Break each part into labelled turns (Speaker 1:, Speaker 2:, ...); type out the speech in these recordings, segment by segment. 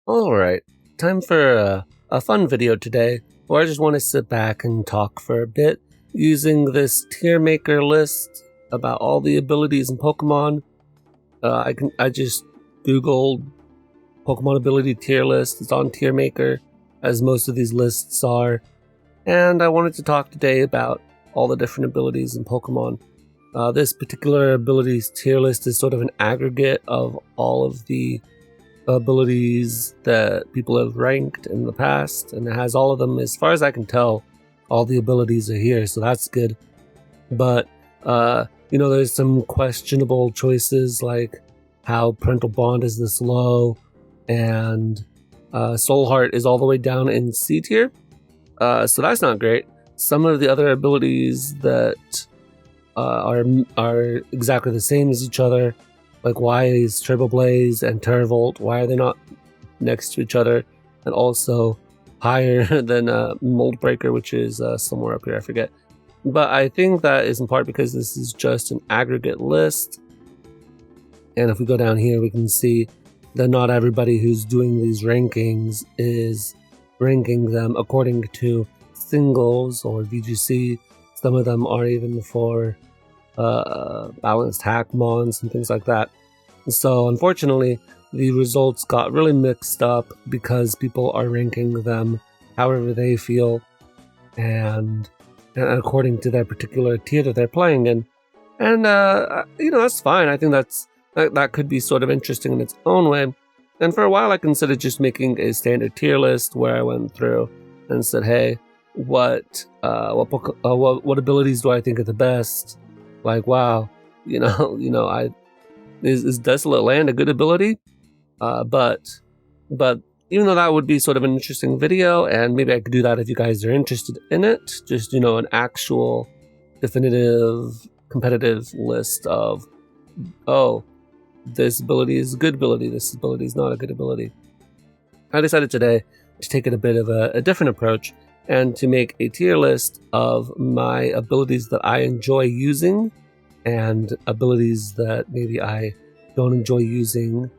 Speaker 1: Alright, time for a fun video today where I just want to sit back and talk for a bit using this tier maker list about all the abilities in Pokemon. I just googled Pokemon ability tier list. It's on tier maker, as most of these lists are, and I wanted to talk today about all the different abilities in Pokemon. This particular abilities tier list is sort of an aggregate of all of the abilities that people have ranked in the past, and it has all of them. As far as I can tell, all the abilities are here, so that's good. But there's some questionable choices, like how Parental Bond is this low, and Soul Heart is all the way down in C tier, so that's not great. Some of the other abilities that are exactly the same as each other, like why is Turbo Blaze and Terravolt, why are they not next to each other, and also higher than Mold Breaker, which is somewhere up here, I forget. But I think that is in part because this is just an aggregate list, and if we go down here we can see that not everybody who's doing these rankings is ranking them according to singles or VGC. Some of them are even for balanced hack mons and things like that. So unfortunately, the results got really mixed up because people are ranking them however they feel and according to their particular tier that they're playing in. And that's fine. I think that could be sort of interesting in its own way. And for a while I considered just making a standard tier list where I went through and said, hey, what abilities do I think are the best? Like, wow, is Desolate Land a good ability? But even though that would be sort of an interesting video, and maybe I could do that if you guys are interested in it, just, an actual definitive competitive list of, oh, this ability is a good ability, this ability is not a good ability. I decided today to take it a bit of a different approach and to make a tier list of my abilities that I enjoy using and abilities that maybe I don't enjoy using.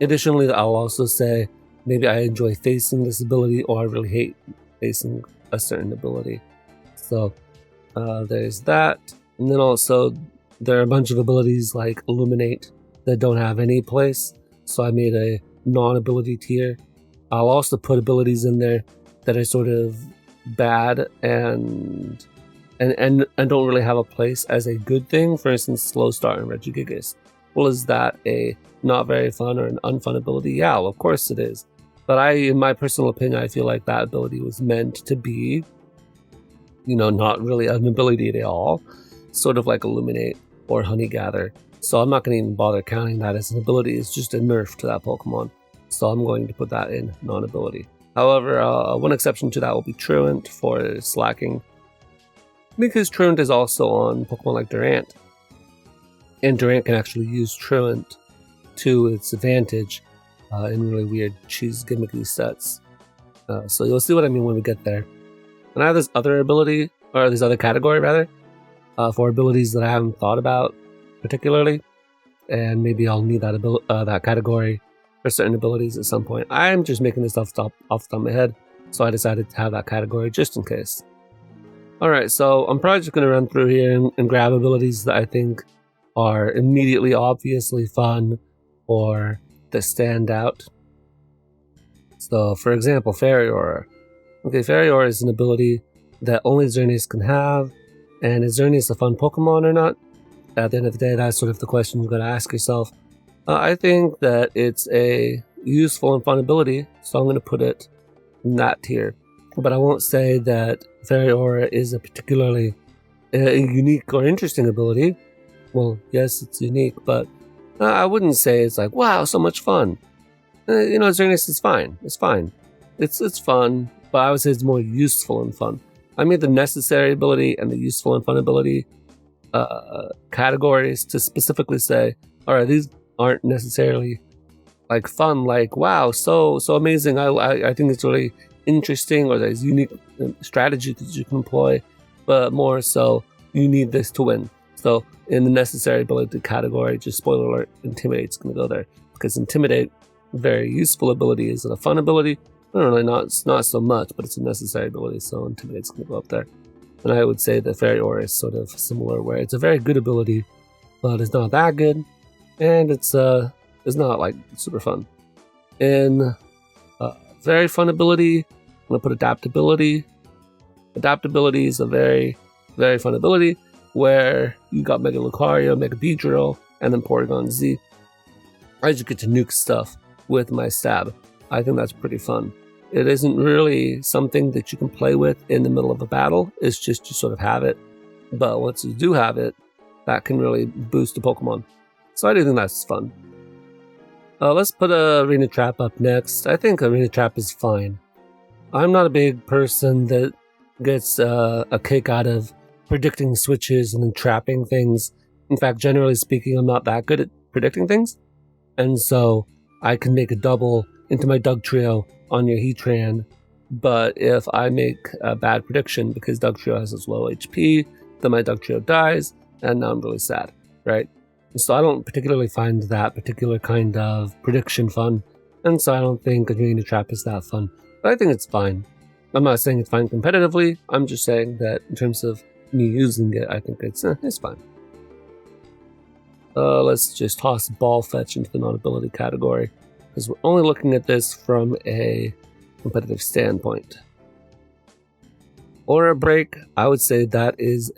Speaker 1: Additionally, I'll also say maybe I enjoy facing this ability or I really hate facing a certain ability. So there's that. And then also there are a bunch of abilities like Illuminate that don't have any place, so I made a non-ability tier. I'll also put abilities in there that are sort of bad and don't really have a place as a good thing. For instance, Slow Start and Regigigas. Well, is that a not very fun or an unfun ability? Yeah, well, of course it is. But in my personal opinion, I feel like that ability was meant to be, not really an ability at all. Sort of like Illuminate or Honey Gather. So I'm not going to even bother counting that as an ability. It's just a nerf to that Pokemon. So I'm going to put that in non-ability. However, one exception to that will be Truant for slacking, because Truant is also on Pokemon like Durant, and Durant can actually use Truant to its advantage in really weird cheese gimmicky sets. So you'll see what I mean when we get there. And I have this other ability, or this other category rather, for abilities that I haven't thought about particularly, and maybe I'll need that category for certain abilities at some point. I'm just making this off the top of my head, so I decided to have that category just in case. Alright, so I'm probably just going to run through here and grab abilities that I think are immediately obviously fun or that stand out. So, for example, Fairy Aura. Okay, Fairy Aura is an ability that only Xerneas can have, and is Xerneas a fun Pokemon or not? At the end of the day, that's sort of the question you've got to ask yourself. I think that it's a useful and fun ability, so I'm going to put it in that tier. But I won't say that Fairy Aura is a particularly unique or interesting ability. Well, yes, it's unique, but I wouldn't say it's like, wow, so much fun. Xerneas is fine. It's fine. It's fun, but I would say it's more useful and fun. I made the necessary ability and the useful and fun ability categories to specifically say, alright, these aren't necessarily like fun, like wow, so amazing. I think it's really interesting, or there's unique strategy that you can employ, but more so you need this to win. So in the necessary ability category, just spoiler alert, Intimidate's going to go there, because Intimidate very useful ability. Is it a fun ability? I don't really, it's not so much, but it's a necessary ability, so Intimidate's going to go up there. And I would say the Fairy Aura is sort of similar, where it's a very good ability, but it's not that good, and it's not like super fun. In very fun ability, I'm going to put Adaptability. Adaptability is a very, very fun ability, where you got Mega Lucario, Mega Beedrill, and then Porygon Z. I just get to nuke stuff with my stab. I think that's pretty fun. It isn't really something that you can play with in the middle of a battle. It's just you sort of have it. But once you do have it, that can really boost the Pokemon. So I do think that's fun. Let's put Arena Trap up next. I think Arena Trap is fine. I'm not a big person that gets a kick out of predicting switches and then trapping things. In fact, generally speaking, I'm not that good at predicting things. And so I can make a double into my Dugtrio on your Heatran, but if I make a bad prediction because Dugtrio has its low HP, then my Dugtrio dies, and now I'm really sad, right? And so I don't particularly find that particular kind of prediction fun, and so I don't think Arena Trap is that fun, but I think it's fine. I'm not saying it's fine competitively, I'm just saying that in terms of me using it, I think it's fine. Let's just toss Ball Fetch into the non-ability category, because we're only looking at this from a competitive standpoint. Aura Break, I would say that is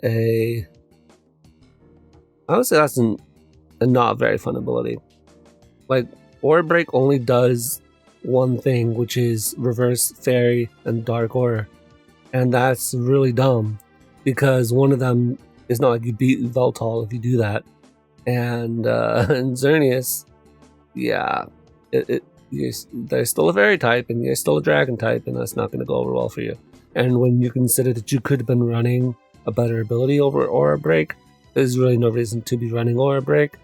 Speaker 1: that's a not very fun ability. Like, Aura Break only does one thing, which is reverse Fairy and Dark Aura, and that's really dumb, because one of them is not like you beat Veltal if you do that, and Xerneas, yeah, there's still a Fairy type and you're still a Dragon type, and that's not going to go over well for you. And when you consider that you could have been running a better ability over Aura Break, there's really no reason to be running Aura Break,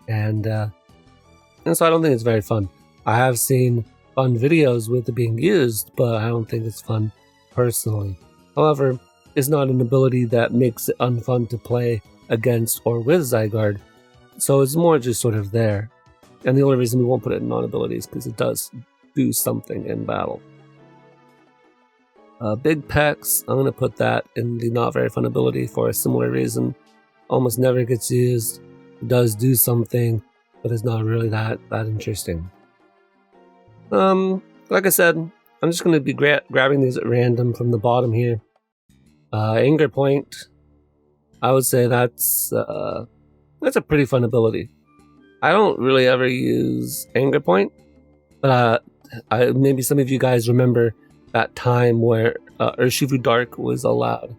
Speaker 1: and so I don't think it's very fun. I have seen fun videos with it being used, but I don't think it's fun personally. However, it's not an ability that makes it unfun to play against or with Zygarde, so it's more just sort of there. And the only reason we won't put it in non-ability is because it does do something in battle. Big Pecs, I'm going to put that in the not very fun ability for a similar reason. Almost never gets used. It does do something, but it's not really that interesting. Like I said, I'm just going to be grabbing these at random from the bottom here. Anger Point, I would say that's a pretty fun ability. I don't really ever use Anger Point, but maybe some of you guys remember that time where Urshifu Dark was allowed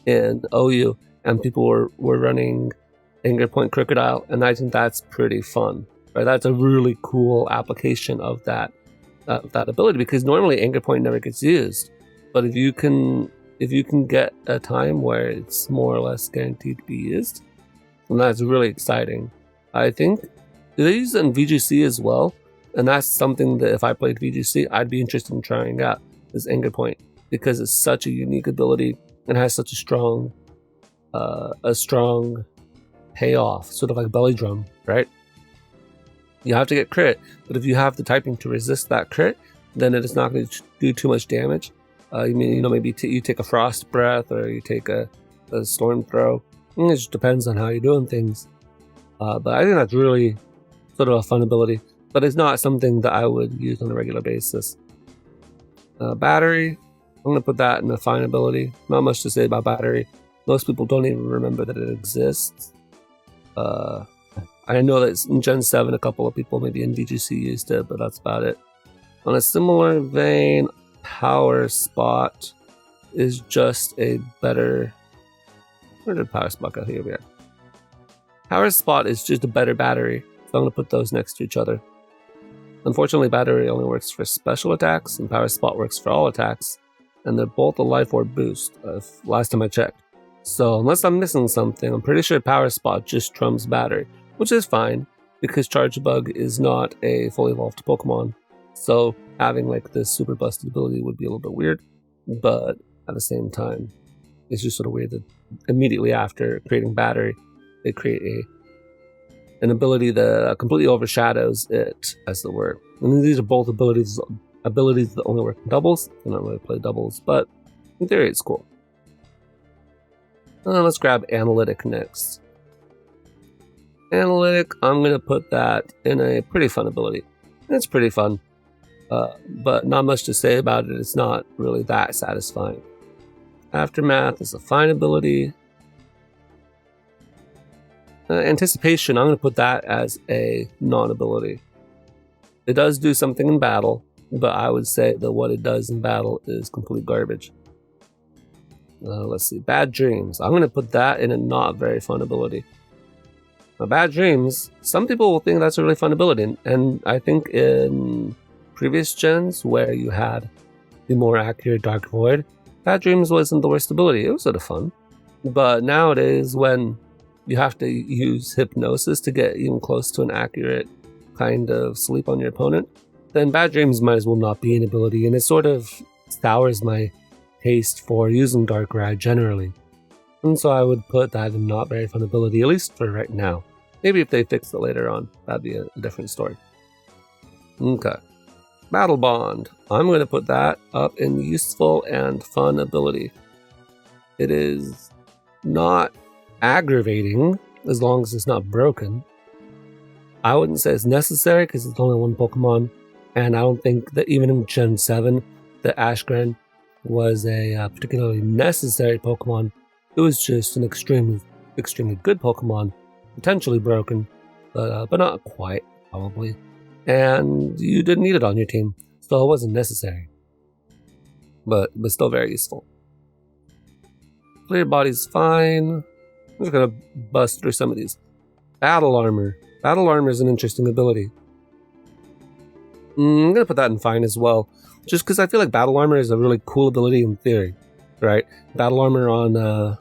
Speaker 1: in OU, and people were running Anger Point Crocodile, and I think that's pretty fun. Right? That's a really cool application of that ability, because normally Anger Point never gets used, but if you can get a time where it's more or less guaranteed to be used, then that's really exciting. I think they use it in VGC as well, and that's something that if I played VGC, I'd be interested in trying out, is Anger Point, because it's such a unique ability and has such a strong payoff, sort of like Belly Drum, right? You have to get crit, but if you have the typing to resist that crit, then it is not going to do too much damage. Maybe you take a Frost Breath or you take a Storm Throw. It just depends on how you're doing things. But I think that's really sort of a fun ability, but it's not something that I would use on a regular basis. Battery, I'm going to put that in a fine ability. Not much to say about Battery. Most people don't even remember that it exists. I know that in Gen 7 a couple of people maybe in VGC used it, but that's about it. On a similar vein, Power Spot is just a better... Where did Power Spot go? Here we are. Power Spot is just a better battery, so I'm going to put those next to each other. Unfortunately, Battery only works for special attacks, and Power Spot works for all attacks, and they're both a Life Orb boost, last time I checked. So unless I'm missing something, I'm pretty sure Power Spot just trumps Battery, which is fine, because Charge Bug is not a fully evolved Pokemon, so having like this super busted ability would be a little bit weird, but at the same time, it's just sort of weird that immediately after creating Battery, they create an ability that completely overshadows it, as the word. And these are both abilities that only work in doubles. I don't really play doubles, but in theory it's cool. Let's grab Analytic next. Analytic, I'm going to put that in a pretty fun ability. It's pretty fun, but not much to say about it. It's not really that satisfying. Aftermath is a fine ability. Anticipation, I'm going to put that as a non-ability. It does do something in battle, but I would say that what it does in battle is complete garbage. Let's see, Bad Dreams. I'm going to put that in a not very fun ability. Now, Bad Dreams, some people will think that's a really fun ability, and I think in previous gens where you had the more accurate Dark Void, Bad Dreams wasn't the worst ability. It was sort of fun. But nowadays, when you have to use Hypnosis to get even close to an accurate kind of sleep on your opponent, then Bad Dreams might as well not be an ability, and it sort of sours my taste for using Dark Ride generally. And so I would put that in not very fun ability, at least for right now. Maybe if they fix it later on, that'd be a different story. Okay. Battle Bond. I'm going to put that up in useful and fun ability. It is not aggravating as long as it's not broken. I wouldn't say it's necessary because it's only one Pokemon, and I don't think that even in Gen 7 that Ashgren was a particularly necessary Pokemon. It was just an extremely good Pokemon, potentially broken, but not quite, probably. And you didn't need it on your team, so it wasn't necessary. But still very useful. Clear Body's fine. I'm just gonna bust through some of these. Battle Armor. Battle Armor is an interesting ability. I'm gonna put that in fine as well, just because I feel like Battle Armor is a really cool ability in theory, right? Battle Armor on,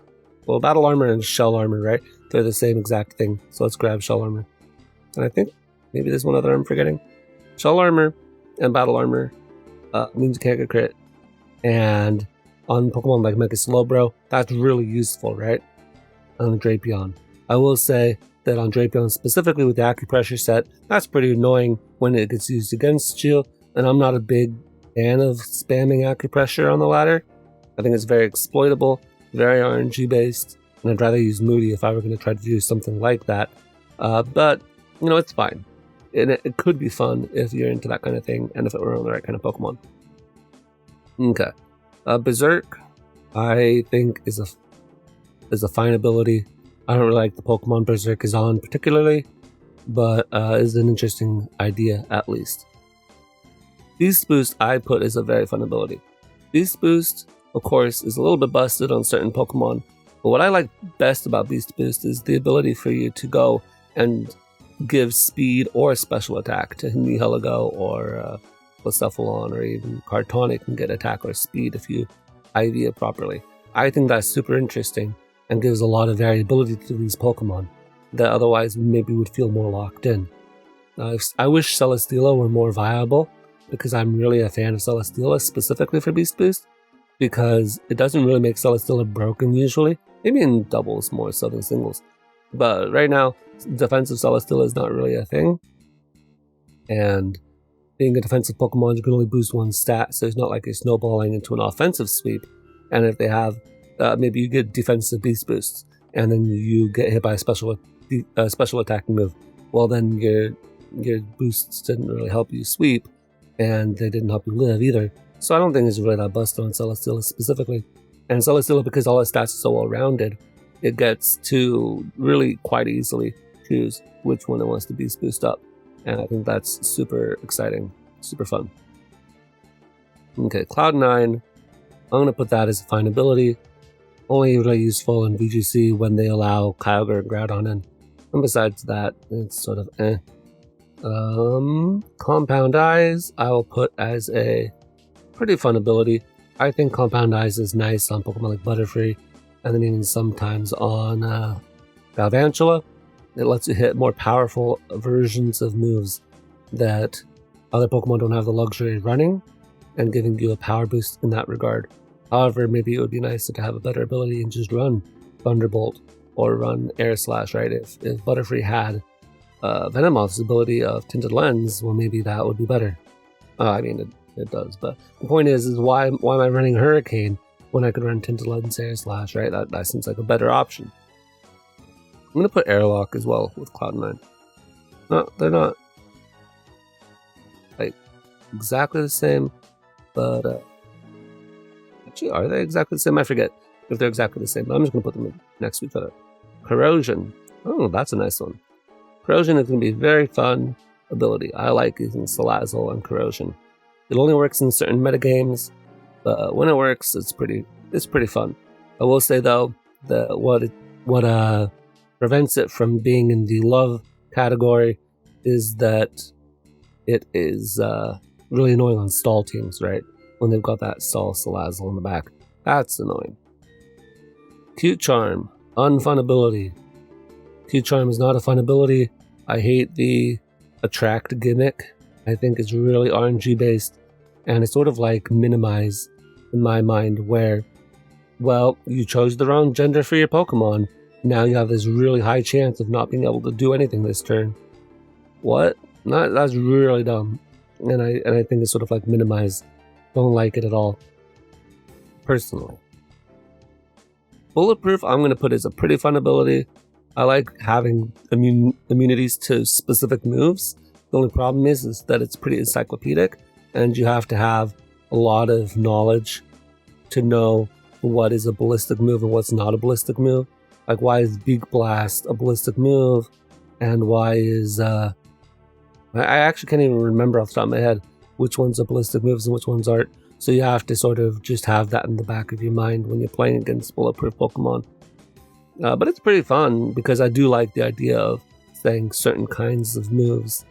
Speaker 1: Battle Armor and Shell Armor, right? They're the same exact thing, so let's grab Shell Armor. And I think maybe there's one other I'm forgetting. Shell Armor and Battle Armor means you can't get crit. And on Pokemon like Mega Slowbro, that's really useful, right? On Drapion. I will say that on Drapion, specifically with the acupressure set, that's pretty annoying when it gets used against you, and I'm not a big fan of spamming acupressure on the ladder. I think it's very exploitable, very RNG based, and I'd rather use Moody if I were going to try to do something like that. But, you know, it's fine. It could be fun if you're into that kind of thing, and if it were on the right kind of Pokemon. Okay. Berserk, I think is a fine ability. I don't really like the Pokemon Berserk is on particularly, but is an interesting idea at least. Beast Boost I put as a very fun ability. Beast Boost, of course, is a little bit busted on certain Pokemon, but what I like best about Beast Boost is the ability for you to go and give speed or special attack to Nihilego or Blacephalon or even Cartonic and get attack or speed if you IV it properly. I think that's super interesting and gives a lot of variability to these Pokemon that otherwise maybe would feel more locked in. I wish Celesteela were more viable because I'm really a fan of Celesteela specifically for Beast Boost because it doesn't really make Celesteela broken usually, maybe in doubles more so than singles. But right now, defensive Celesteela is not really a thing, and being a defensive Pokemon, you can only boost one stat, so it's not like you're snowballing into an offensive sweep. And if they have, maybe you get defensive Beast Boosts, and then you get hit by a special attacking move. Well, then your boosts didn't really help you sweep, and they didn't help you live either. So I don't think it's really that busted on Celesteela specifically. And Celesteela, because all its stats are so well-rounded, it gets to really quite easily choose which one it wants to Beast Boost up. And I think that's super exciting, super fun. Okay, Cloud9, I'm going to put that as a fine ability. Only really useful in VGC when they allow Kyogre and Groudon in. And besides that, it's sort of eh. Compound Eyes, I will put as a pretty fun ability. I think Compound Eyes is nice on Pokemon like Butterfree, and then even sometimes on Galvantula. It lets you hit more powerful versions of moves that other Pokemon don't have the luxury of running, and giving you a power boost in that regard. However, maybe it would be nicer to have a better ability and just run Thunderbolt or run Air Slash, right? If Butterfree had Venomoth's ability of Tinted Lens, well, maybe that would be better. I mean, it does, but the point is why am I running Hurricane when I could run Tinted Lens Air Slash, right? That seems like a better option. I'm going to put Airlock as well with Cloud9. No, they're not like exactly the same, but actually, are they exactly the same? I forget if they're exactly the same, but I'm just going to put them next to each other. Corrosion. Oh, that's a nice one. Corrosion is going to be a very fun ability. I like using Salazzle and Corrosion. It only works in certain metagames, but when it works, it's pretty fun. I will say though that what prevents it from being in the love category is that it is really annoying on stall teams, right? When they've got that stall Salazzle in the back. That's annoying. Cute Charm. Unfun ability. Cute Charm is not a fun ability. I hate the attract gimmick. I think it's really RNG based, and it's sort of like Minimize in my mind, where, well, you chose the wrong gender for your Pokemon. Now you have this really high chance of not being able to do anything this turn. What? That's really dumb. And I think it's sort of like Minimize. Don't like it at all, personally. Bulletproof, I'm going to put as a pretty fun ability. I like having immunities to specific moves. The only problem is that it's pretty encyclopedic, and you have to have a lot of knowledge to know what is a ballistic move and what's not a ballistic move. Like, why is Beak Blast a ballistic move, and why is I actually can't even remember off the top of my head which ones are ballistic moves and which ones aren't. So you have to sort of just have that in the back of your mind when you're playing against bulletproof Pokemon. But it's pretty fun because I do like the idea of saying certain kinds of moves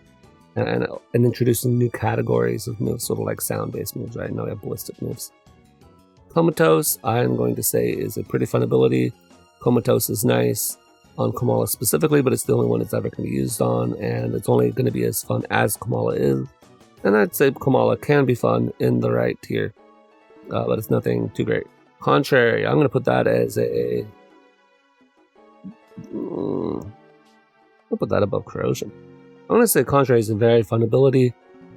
Speaker 1: and introducing new categories of moves, sort of like sound-based moves. Right now we have ballistic moves. Comatose, I'm going to say, is a pretty fun ability. Comatose is nice on Komala specifically, but it's the only one it's ever going to be used on, and it's only going to be as fun as Komala is. And I'd say Komala can be fun in the right tier, but it's nothing too great. Contrary, I'm going to put that as a... I'll put that above Corrosion. I'm going to say Contrary is a very fun ability.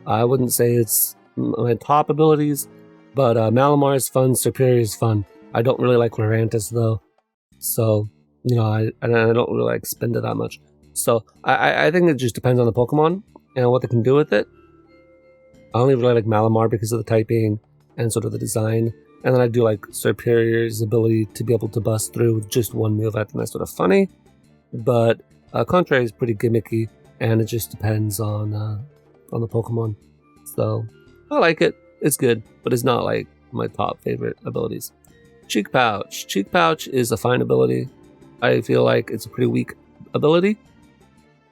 Speaker 1: I wouldn't say it's my top abilities, but Malamar is fun, Superior is fun. I don't really like Lurantis though, so, you know, I don't really like Spinda that much. So I think it just depends on the Pokemon and what they can do with it. I only really like Malamar because of the typing and sort of the design. And then I do like Superior's ability to be able to bust through with just one move. I think that's sort of funny. But Contrary is pretty gimmicky, and it just depends on the Pokemon. So I like it. It's good, but it's not like my top favorite abilities. Cheek Pouch. Cheek Pouch is a fine ability. I feel like it's a pretty weak ability.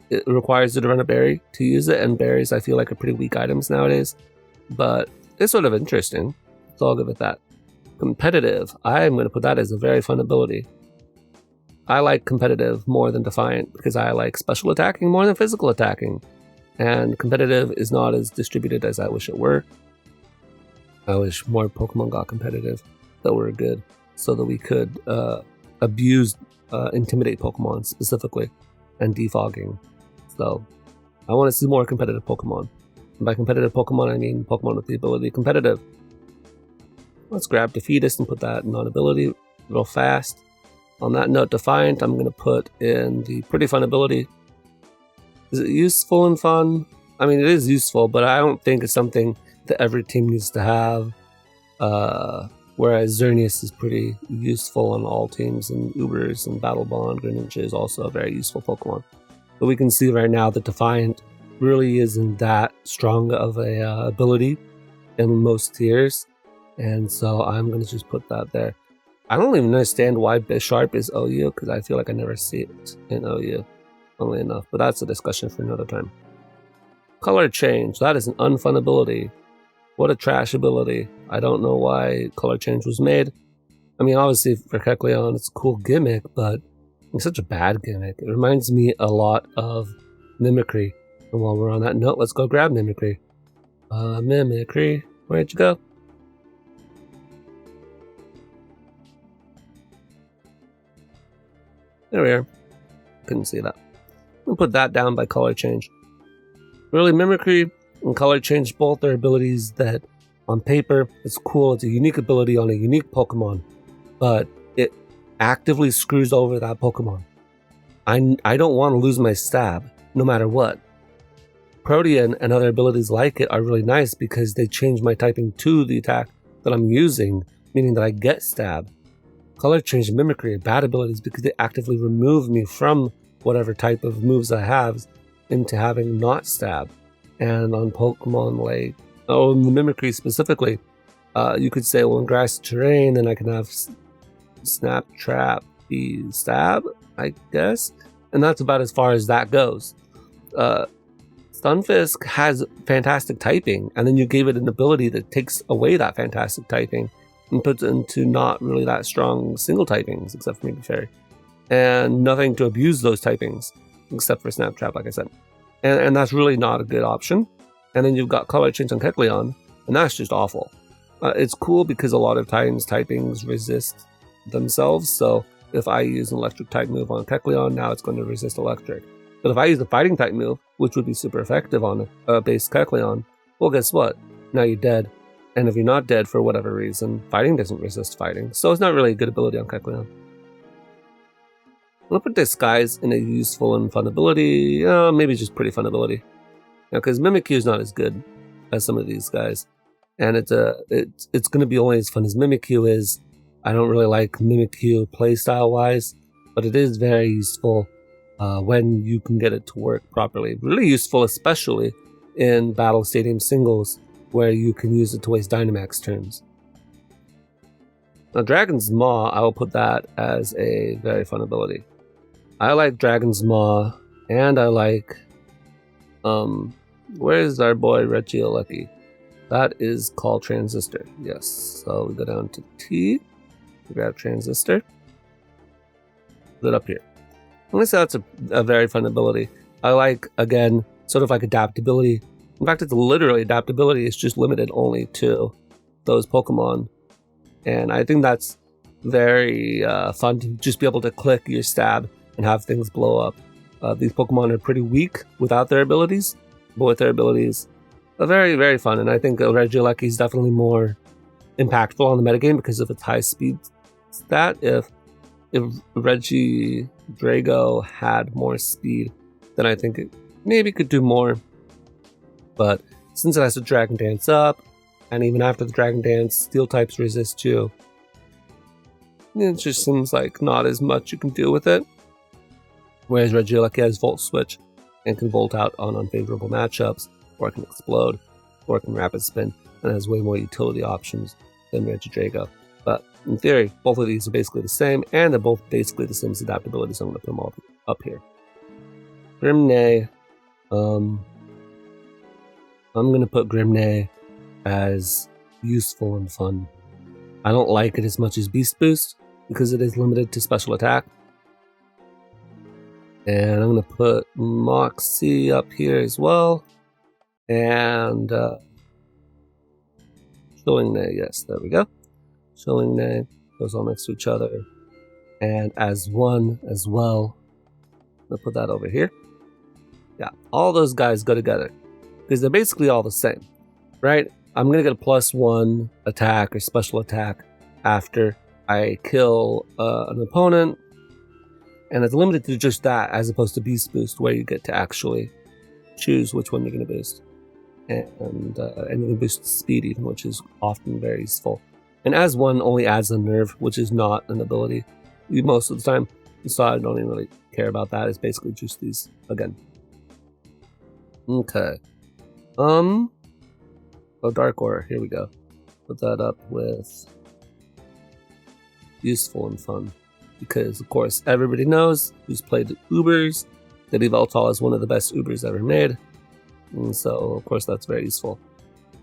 Speaker 1: It requires you to run a berry to use it, and berries I feel like are pretty weak items nowadays. But it's sort of interesting, so I'll give it that. Competitive. I'm going to put that as a very fun ability. I like competitive more than Defiant because I like special attacking more than physical attacking. And competitive is not as distributed as I wish it were. I wish more Pokemon got competitive that were good so that we could intimidate Pokemon specifically and defogging. So I want to see more competitive Pokemon. And by competitive Pokemon, I mean Pokemon with the ability competitive. Let's grab Defeatist and put that non-ability real fast. On that note, Defiant, I'm going to put in the pretty fun ability. Is it useful and fun? I mean, it is useful, but I don't think it's something that every team needs to have. Whereas Xerneas is pretty useful on all teams, and Ubers and Battle Bond. Greninja is also a very useful Pokemon. But we can see right now that Defiant really isn't that strong of a ability in most tiers. And so I'm going to just put that there. I don't even understand why Bisharp is OU, because I feel like I never see it in OU, funnily enough. But that's a discussion for another time. Color Change. That is an unfun ability. What a trash ability. I don't know why Color Change was made. I mean, obviously for Kecleon it's a cool gimmick, but it's such a bad gimmick. It reminds me a lot of Mimicry. And while we're on that note, let's go grab Mimicry. Mimicry, where'd you go? There we are. Couldn't see that. I'll put that down by color change. Really, Mimicry and color change both are abilities that on paper it's cool. It's a unique ability on a unique Pokemon, but it actively screws over that Pokemon. I don't want to lose my stab no matter what. Protean and other abilities like it are really nice because they change my typing to the attack that I'm using, meaning that I get stab. Color change and Mimicry are bad abilities because they actively remove me from whatever type of moves I have into having not stab. And on Pokemon like, in the Mimicry specifically, you could say, well, in grass terrain, then I can have Snap, Trap, be Stab, I guess. And that's about as far as that goes. Stunfisk has fantastic typing, and then you gave it an ability that takes away that fantastic typing and puts it into not really that strong single typings, except for maybe Fairy. And nothing to abuse those typings, except for Snap Trap, like I said. And that's really not a good option. And then you've got Color Change on Kecleon, and that's just awful. It's cool because a lot of times typings resist themselves, so if I use an electric type move on Kecleon, now it's going to resist electric. But if I use a fighting type move, which would be super effective on a base Kecleon, well, guess what? Now you're dead. And if you're not dead for whatever reason, fighting doesn't resist fighting, so it's not really a good ability on Kecleon. I'm going to put Disguise in a useful and fun ability, maybe just pretty fun ability. Because Mimikyu is not as good as some of these guys. And it's going to be only as fun as Mimikyu is. I don't really like Mimikyu playstyle wise, but it is very useful when you can get it to work properly. Really useful, especially in Battle Stadium singles, where you can use it to waste Dynamax turns. Now, Dragon's Maw, I will put that as a very fun ability. I like Dragon's Maw, and I like, where's our boy Regieleki? That is called Transistor, yes. So we go down to T, we grab Transistor, put it up here. I'm going to say that's a very fun ability. I like, again, sort of like adaptability. In fact, it's literally adaptability. It's just limited only to those Pokemon. And I think that's very fun to just be able to click your stab and have things blow up. These Pokemon are pretty weak without their abilities, but with their abilities, very, very fun. And I think Regieleki is definitely more impactful on the metagame because of its high speed stat. If Regidrago had more speed, then I think it maybe could do more. But since it has to Dragon Dance up, and even after the Dragon Dance, Steel types resist too, it just seems like not as much you can do with it. Whereas Regieleki has Volt Switch and can Volt out on unfavorable matchups, or it can Explode, or it can Rapid Spin, and has way more utility options than Regidrago. But in theory, both of these are basically the same, and they're both basically the same as adaptability, so I'm going to put them all up here. Grimnay, I'm going to put Grimnay as useful and fun. I don't like it as much as Beast Boost, because it is limited to special attack. And I'm going to put Moxie up here as well. And Chillingnay, yes, there we go. Chillingnay, those all next to each other. And as one as well. I'll put that over here. Yeah, all those guys go together because they're basically all the same, right? I'm going to get a +1 attack or special attack after I kill an opponent. And it's limited to just that, as opposed to Beast Boost, where you get to actually choose which one you're going to boost. And you can boost speed even, which is often very useful. And as one only adds a nerve, which is not an ability most of the time. So I don't even really care about that. It's basically just these again. Okay. Oh, Dark Aura. Here we go. Put that up with useful and fun. Because, of course, everybody knows who's played the Ubers that Yveltal is one of the best Ubers ever made. And so, of course, that's very useful.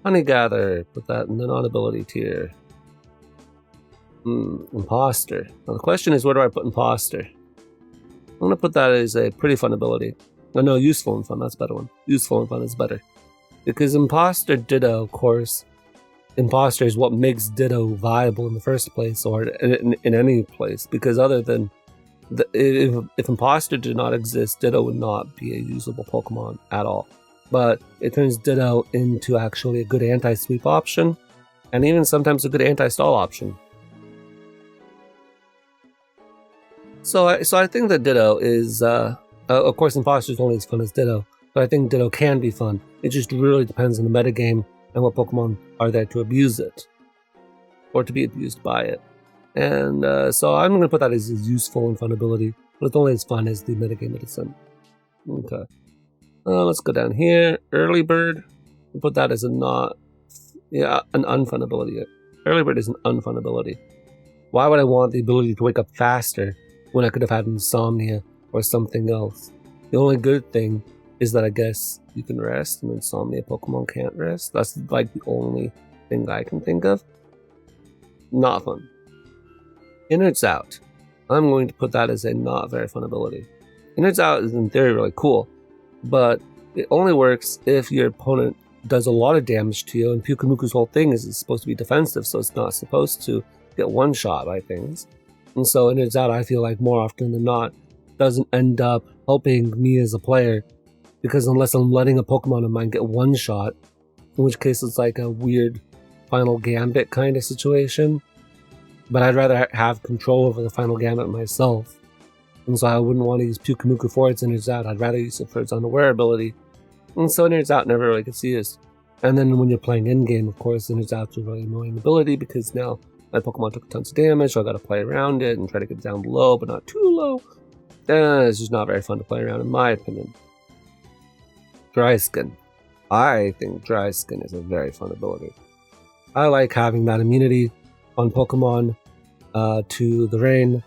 Speaker 1: Honeygather, put that in the non-ability tier. Imposter. Now, the question is, where do I put Imposter? I'm going to put that as a pretty fun ability. No, useful and fun, that's a better one. Useful and fun is better. Because Imposter Ditto, of course, Imposter is what makes Ditto viable in the first place, or in any place, because other than If Imposter did not exist, Ditto would not be a usable Pokemon at all. But it turns Ditto into actually a good anti-sweep option, and even sometimes a good anti-stall option. So I think that Ditto is, of course, Imposter is only as fun as Ditto, but I think Ditto can be fun. It just really depends on the metagame and what Pokemon are there to abuse it, or to be abused by it. And so I'm going to put that as a useful and fun ability, but it's only as fun as the metagame that it's in. Okay. Let's go down here. Early Bird. We'll put that as an unfun ability. Early Bird is an unfun ability. Why would I want the ability to wake up faster when I could have had Insomnia or something else? The only good thing is that I guess you can rest, and Insomnia Pokemon can't rest. That's like the only thing I can think of. Not fun. Innards Out. I'm going to put that as a not very fun ability. Innards Out is in theory really cool, but it only works if your opponent does a lot of damage to you, and Pyukumuku's whole thing is it's supposed to be defensive, so it's not supposed to get one shot by things. And so Innards Out, I feel like more often than not, doesn't end up helping me as a player, because unless I'm letting a Pokemon of mine get one shot, in which case it's like a weird Final Gambit kind of situation. But I'd rather have control over the Final Gambit myself. And so I wouldn't want to use Pyukumuku for its Innards Out. I'd rather use it for its Unaware ability. And so Innards Out never really gets used. And then when you're playing in-game, of course, Innards Out's a really annoying ability because now my Pokemon took tons of damage, so I gotta play around it and try to get it down low, but not too low. It's just not very fun to play around, in my opinion. Dry Skin. I think Dry Skin is a very fun ability. I like having that immunity on Pokemon to the rain,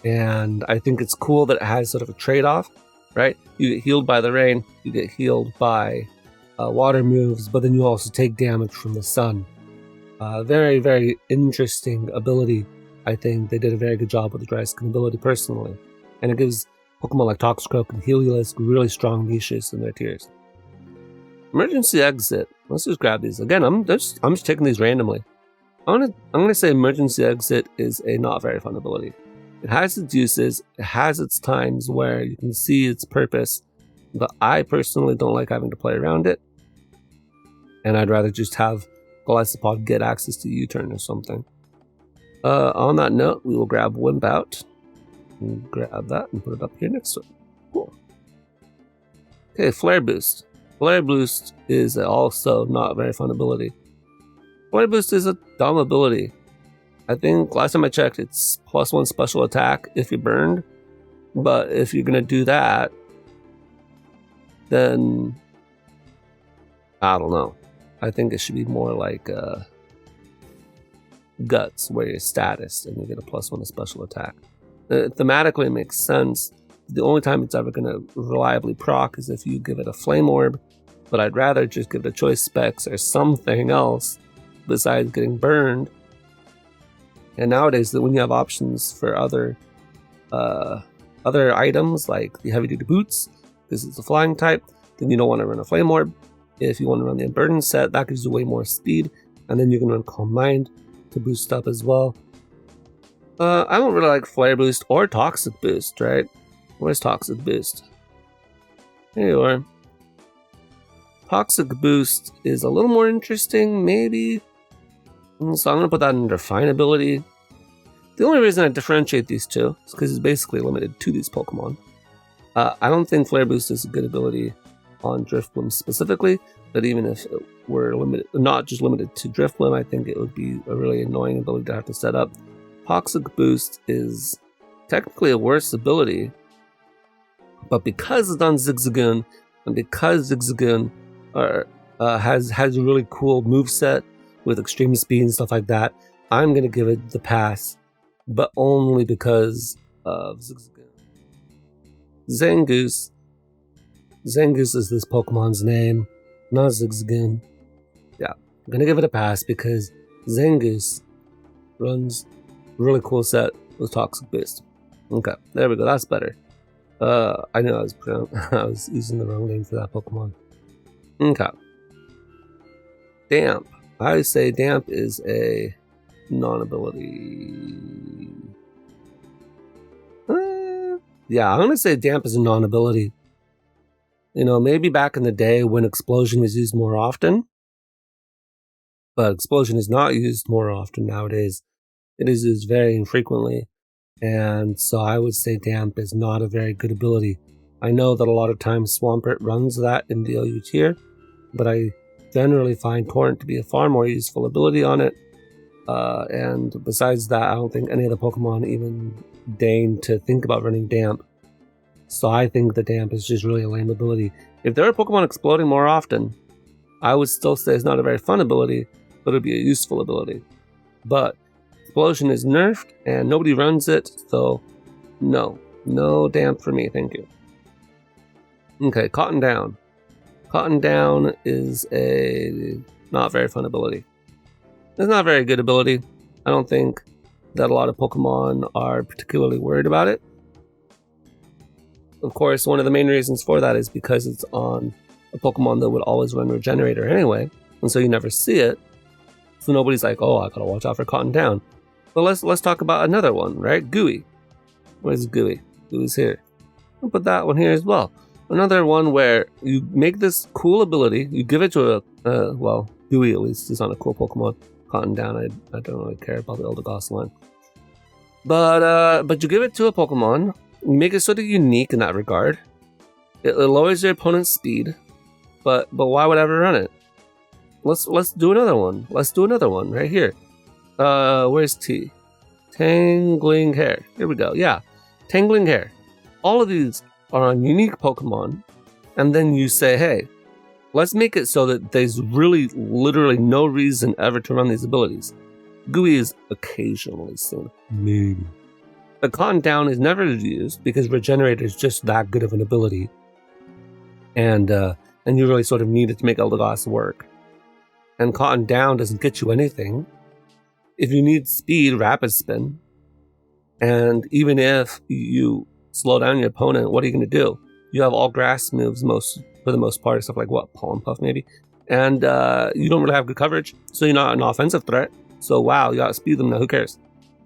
Speaker 1: and I think it's cool that it has sort of a trade-off, right? You get healed by the rain, you get healed by water moves, but then you also take damage from the sun. Very, very interesting ability. I think they did a very good job with the Dry Skin ability personally, and it gives Pokemon like Toxicroak and Heliolisk really strong niches in their tiers. Emergency Exit. Let's just grab these again. I'm just taking these randomly. I'm gonna say Emergency Exit is a not very fun ability. It has its uses, it has its times where you can see its purpose, but I personally don't like having to play around it, and I'd rather just have Golisopod get access to U-turn or something. On that note, we will grab Wimp Out, and grab that and put it up here next to it. Cool. Okay, Flare Boost. Flare Boost is also not a very fun ability. Flare Boost is a dumb ability. I think last time I checked, it's +1 special attack if you're burned. But if you're gonna do that, then I don't know. I think it should be more like Guts, where you're status and you get a +1 special attack. Thematically, it makes sense. The only time it's ever gonna reliably proc is if you give it a Flame Orb. But I'd rather just give it a Choice Specs or something else besides getting burned. And nowadays, when you have options for other items like the Heavy Duty Boots, because it's a flying type, then you don't want to run a Flame Orb. If you want to run the Unburdened set, that gives you way more speed, and then you can run Calm Mind to boost up as well. I don't really like Flare Boost or Toxic Boost, right? Where's Toxic Boost? Here you are. Toxic Boost is a little more interesting, maybe. So I'm going to put that under Fine Ability. The only reason I differentiate these two is because it's basically limited to these Pokemon. I don't think Flare Boost is a good ability on Drifblim specifically, but even if it were limited, not just limited to Drifblim, I think it would be a really annoying ability to have to set up. Toxic Boost is technically a worse ability, but because it's on Zigzagoon, and because Zigzagoon has a really cool moveset with extreme speed and stuff like that, I'm going to give it the pass, but only because of Zigzagoon. Zangoose. Zangoose is this Pokemon's name, not Zigzagoon. Yeah, I'm going to give it a pass because Zangoose runs a really cool set with Toxic Boost. Okay, there we go, that's better. I know I was using the wrong name for that Pokemon. Okay. Damp. I say Damp is a non-ability. Yeah, I'm going to say damp is a non-ability. You know, maybe back in the day when explosion was used more often, but explosion is not used more often nowadays. It is used very infrequently. And so I would say damp is not a very good ability. I know that a lot of times Swampert runs that in the OU tier, but I generally find Torrent to be a far more useful ability on it. And besides that, I don't think any of the Pokemon even deign to think about running damp. So I think the damp is just really a lame ability. If there are Pokemon exploding more often, I would still say it's not a very fun ability, but it would be a useful ability. But explosion is nerfed and nobody runs it, so no damp for me, thank you. Okay, Cotton Down. Cotton Down is a not very fun ability. It's not a very good ability. I don't think that a lot of Pokemon are particularly worried about it. Of course, one of the main reasons for that is because it's on a Pokemon that would always run Regenerator anyway, and so you never see it. So nobody's like, oh, I gotta watch out for Cotton Down. But let's talk about another one, right? Gooey. Where's Gooey? Gooey's here. I'll put that one here as well. Another one where you make this cool ability, you give it to a, well, Gooey at least is on a cool Pokemon. Cotton Down, I don't really care about the Eldegoss line. But you give it to a Pokemon, you make it sort of unique in that regard. It lowers your opponent's speed, but why would I ever run it? Let's do another one. Let's do another one right here. Where's T? Tangling Hair. Here we go. Yeah, Tangling Hair. All of these are on unique Pokemon, and then you say, hey, let's make it so that there's really, literally no reason ever to run these abilities. Gooey is occasionally seen, maybe. But Cotton Down is never used because Regenerator is just that good of an ability, and you really sort of need it to make Eldegoss work. And Cotton Down doesn't get you anything. If you need speed, Rapid Spin. And even if you slow down your opponent, what are you going to do? You have all grass moves for the most part, stuff like what? Pollen Puff maybe? And you don't really have good coverage, so you're not an offensive threat. So wow, you outspeed them now, who cares?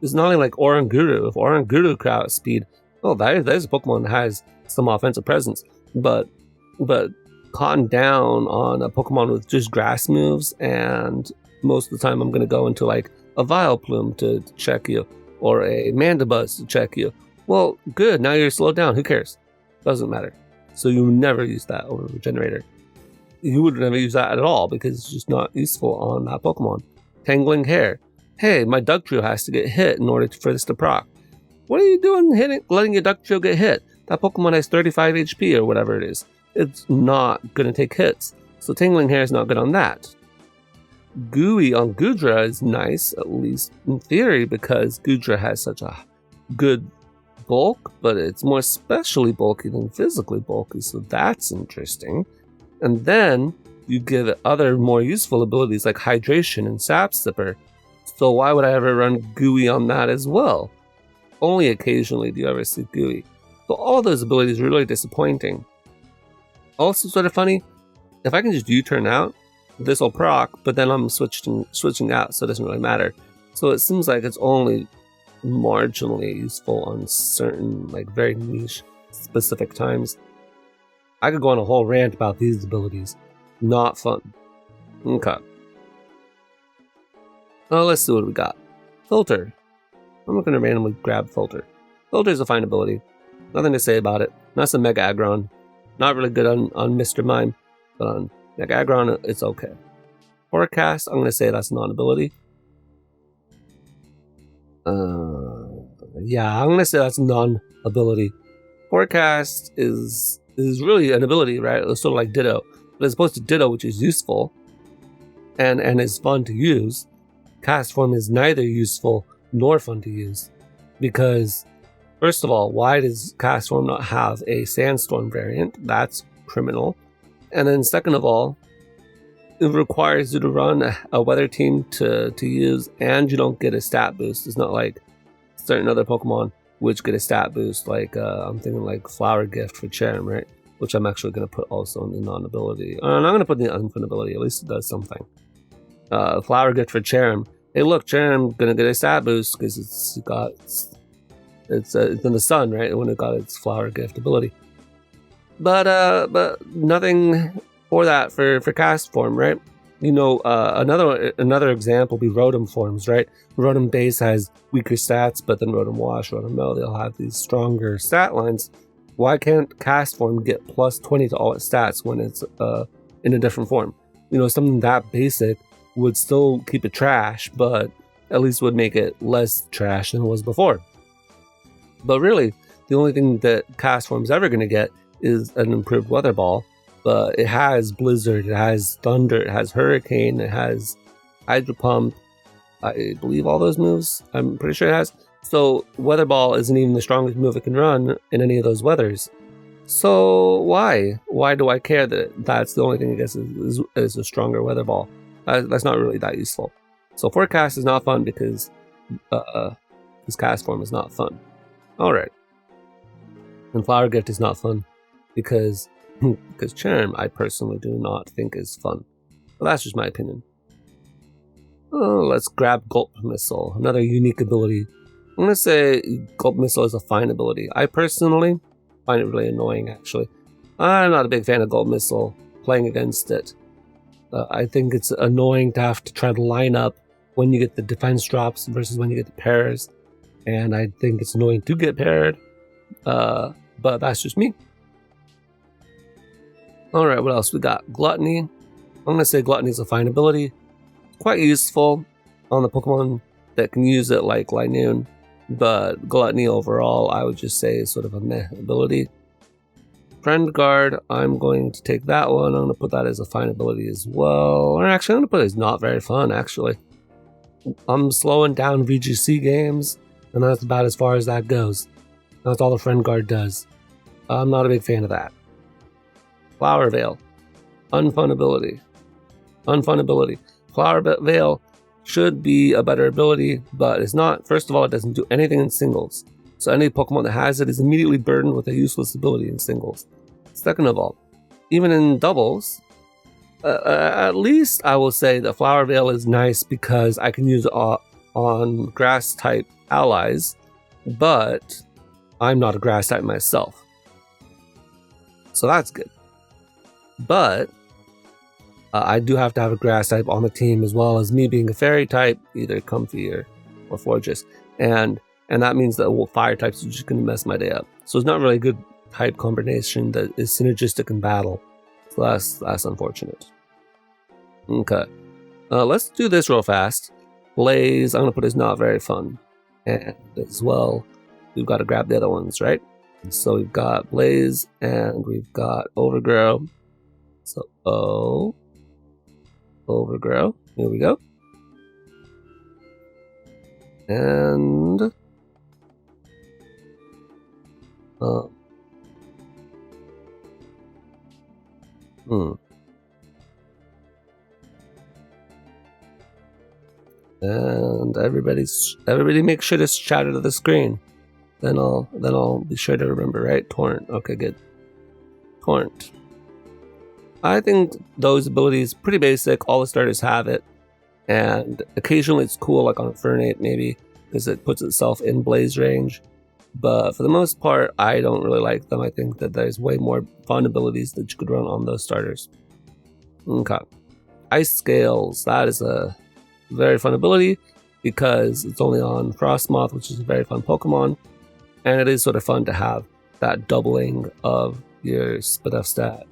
Speaker 1: It's not only like Oranguru. If Oranguru could outspeed, oh, there's a Pokemon that has some offensive presence. But Cotton Down on a Pokemon with just grass moves, and most of the time I'm going to go into like a Vileplume to check you, or a Mandibuzz to check you. Well, good, now you're slowed down, who cares? Doesn't matter. So you never use that over Regenerator. You would never use that at all because it's just not useful on that Pokemon. Tangling Hair. Hey, my Dugtrio has to get hit in order for this to proc. What are you doing letting your Dugtrio get hit? That Pokemon has 35 HP or whatever it is. It's not going to take hits. So Tangling Hair is not good on that. Gooey on Goodra is nice, at least in theory, because Goodra has such a good bulk, but it's more specially bulky than physically bulky, so that's interesting. And then you give it other more useful abilities like Hydration and Sap Sipper. So why would I ever run Gooey on that as well? Only occasionally do you ever see Gooey. So all those abilities are really disappointing. Also sort of funny, if I can just U-turn out, this will proc, but then I'm switching out, so it doesn't really matter. So it seems like it's only marginally useful on certain, like, very niche, specific times. I could go on a whole rant about these abilities. Not fun. Okay. Well, let's see what we got. Filter. I'm not going to randomly grab Filter. Filter is a fine ability. Nothing to say about it. That's a Mega Aggron. Not really good on Mr. Mime, but on Mega Aggron, it's okay. Forecast, I'm going to say that's a non-ability. Yeah, I'm going to say that's a non-ability. Forecast is really an ability, right? It's sort of like Ditto. But as opposed to Ditto, which is useful and is fun to use, Cast Form is neither useful nor fun to use. Because, first of all, why does Cast Form not have a Sandstorm variant? That's criminal. And then second of all, it requires you to run a Weather Team to use, and you don't get a stat boost. It's not like certain other Pokemon which get a stat boost, like I'm thinking like Flower Gift for Cherrim, right? Which I'm actually going to put also in the non-ability. I'm not going to put in the unfun ability, at least it does something. Flower Gift for Cherrim. Hey look, Cherrim going to get a stat boost because it's got It's in the sun, right? When it got its flower gift ability. But nothing for that for cast form, right? You know, another example would be Rotom forms, right? Rotom base has weaker stats, but then Rotom Wash, Rotom Mill, they'll have these stronger stat lines. Why can't cast form get plus 20 to all its stats when it's in a different form? You know, something that basic would still keep it trash, but at least would make it less trash than it was before. But really, the only thing that cast form's ever going to get is an improved Weather Ball. But it has Blizzard, it has Thunder, it has Hurricane, it has Hydro Pump. I believe all those moves. I'm pretty sure it has. So Weather Ball isn't even the strongest move it can run in any of those weathers. So why? Why do I care that that's the only thing I guess is a stronger Weather Ball? That's not really that useful. So Forecast is not fun because cast form is not fun. Alright. And Flower Gift is not fun because Charm I personally do not think is fun. But that's just my opinion. Oh, let's grab Gulp Missile, another unique ability. I'm going to say Gulp Missile is a fine ability. I personally find it really annoying, actually. I'm not a big fan of Gulp Missile playing against it. I think it's annoying to have to try to line up when you get the defense drops versus when you get the pairs. And I think it's annoying to get paired. But that's just me. Alright, what else? We got Gluttony. I'm going to say Gluttony is a fine ability. Quite useful on the Pokemon that can use it like Linoon. But Gluttony overall, I would just say is sort of a meh ability. Friend Guard, I'm going to take that one. I'm going to put that as a fine ability as well. Or actually, I'm going to put it as not very fun, actually. I'm slowing down VGC games, and that's about as far as that goes. That's all the Friend Guard does. I'm not a big fan of that. Flower Veil. Unfun ability. Unfun ability. Flower Veil should be a better ability, but it's not. First of all, it doesn't do anything in singles. So any Pokemon that has it is immediately burdened with a useless ability in singles. Second of all, even in doubles, at least I will say that Flower Veil is nice because I can use it on grass type allies, but I'm not a grass type myself. So that's good. But I do have to have a grass type on the team, as well as me being a fairy type, either Comfy or Fortress. And that means that fire types are just going to mess my day up. So it's not really a good type combination that is synergistic in battle. So that's unfortunate. Okay. Let's do this real fast. Blaze, I'm going to put as not very fun. And as well, we've got to grab the other ones, right? So we've got Blaze and we've got Overgrow. So Overgrow. Here we go. And And everybody make sure to shatter to the screen. Then I'll be sure to remember, right? Torrent. Okay, good. Torrent. I think those abilities pretty basic. All the starters have it, and occasionally it's cool, like on a Fernate maybe, because it puts itself in Blaze range. But for the most part, I don't really like them. I think that there's way more fun abilities that you could run on those starters. Okay. Ice Scales. That is a very fun ability because it's only on Frostmoth, which is a very fun Pokemon. And it is sort of fun to have that doubling of your Spadef stat.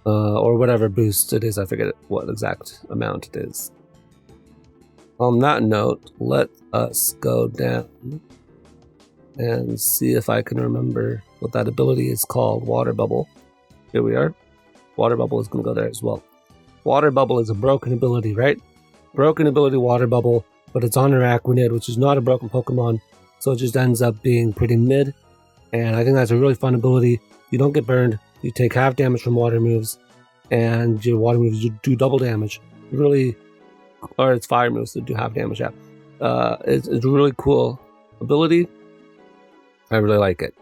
Speaker 1: Or whatever boost it is. I forget what exact amount it is. On that note, let us go down and see if I can remember what that ability is called. Water Bubble. Here we are. Water Bubble is going to go there as well. Water Bubble is a broken ability, right? Broken ability Water Bubble, but it's on Araquanid, which is not a broken Pokemon, so it just ends up being pretty mid. And I think that's a really fun ability. You don't get burned, you take half damage from water moves, and your water moves do double damage. Really, or it's fire moves that do half damage. Yeah, it's a really cool ability. I really like it.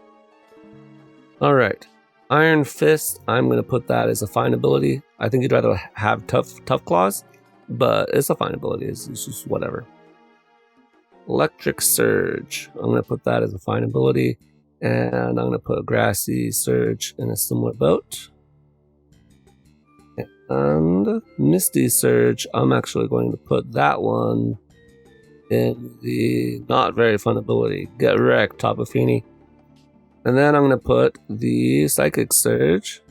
Speaker 1: All right, Iron Fist. I'm gonna put that as a fine ability. I think you'd rather have tough claws, but it's a fine ability. It's just whatever. Electric Surge. I'm going to put that as a fine ability. And I'm going to put Grassy Surge in a similar boat. And Misty Surge, I'm actually going to put that one in the not very fun ability. Get Wrecked, Tapu Fini. And then I'm going to put the Psychic Surge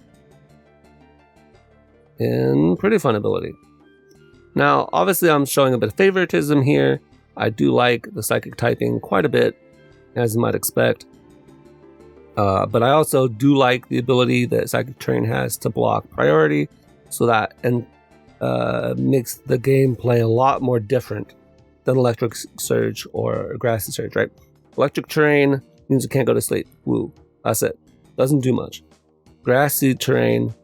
Speaker 1: in pretty fun ability. Now, obviously I'm showing a bit of favoritism here. I do like the Psychic typing quite a bit, as you might expect. But I also do like the ability that Psychic Terrain has to block priority, so that makes the gameplay a lot more different than Electric Surge or Grassy Surge, right? Electric Terrain means you can't go to sleep. Woo. That's it. Doesn't do much. Grassy Terrain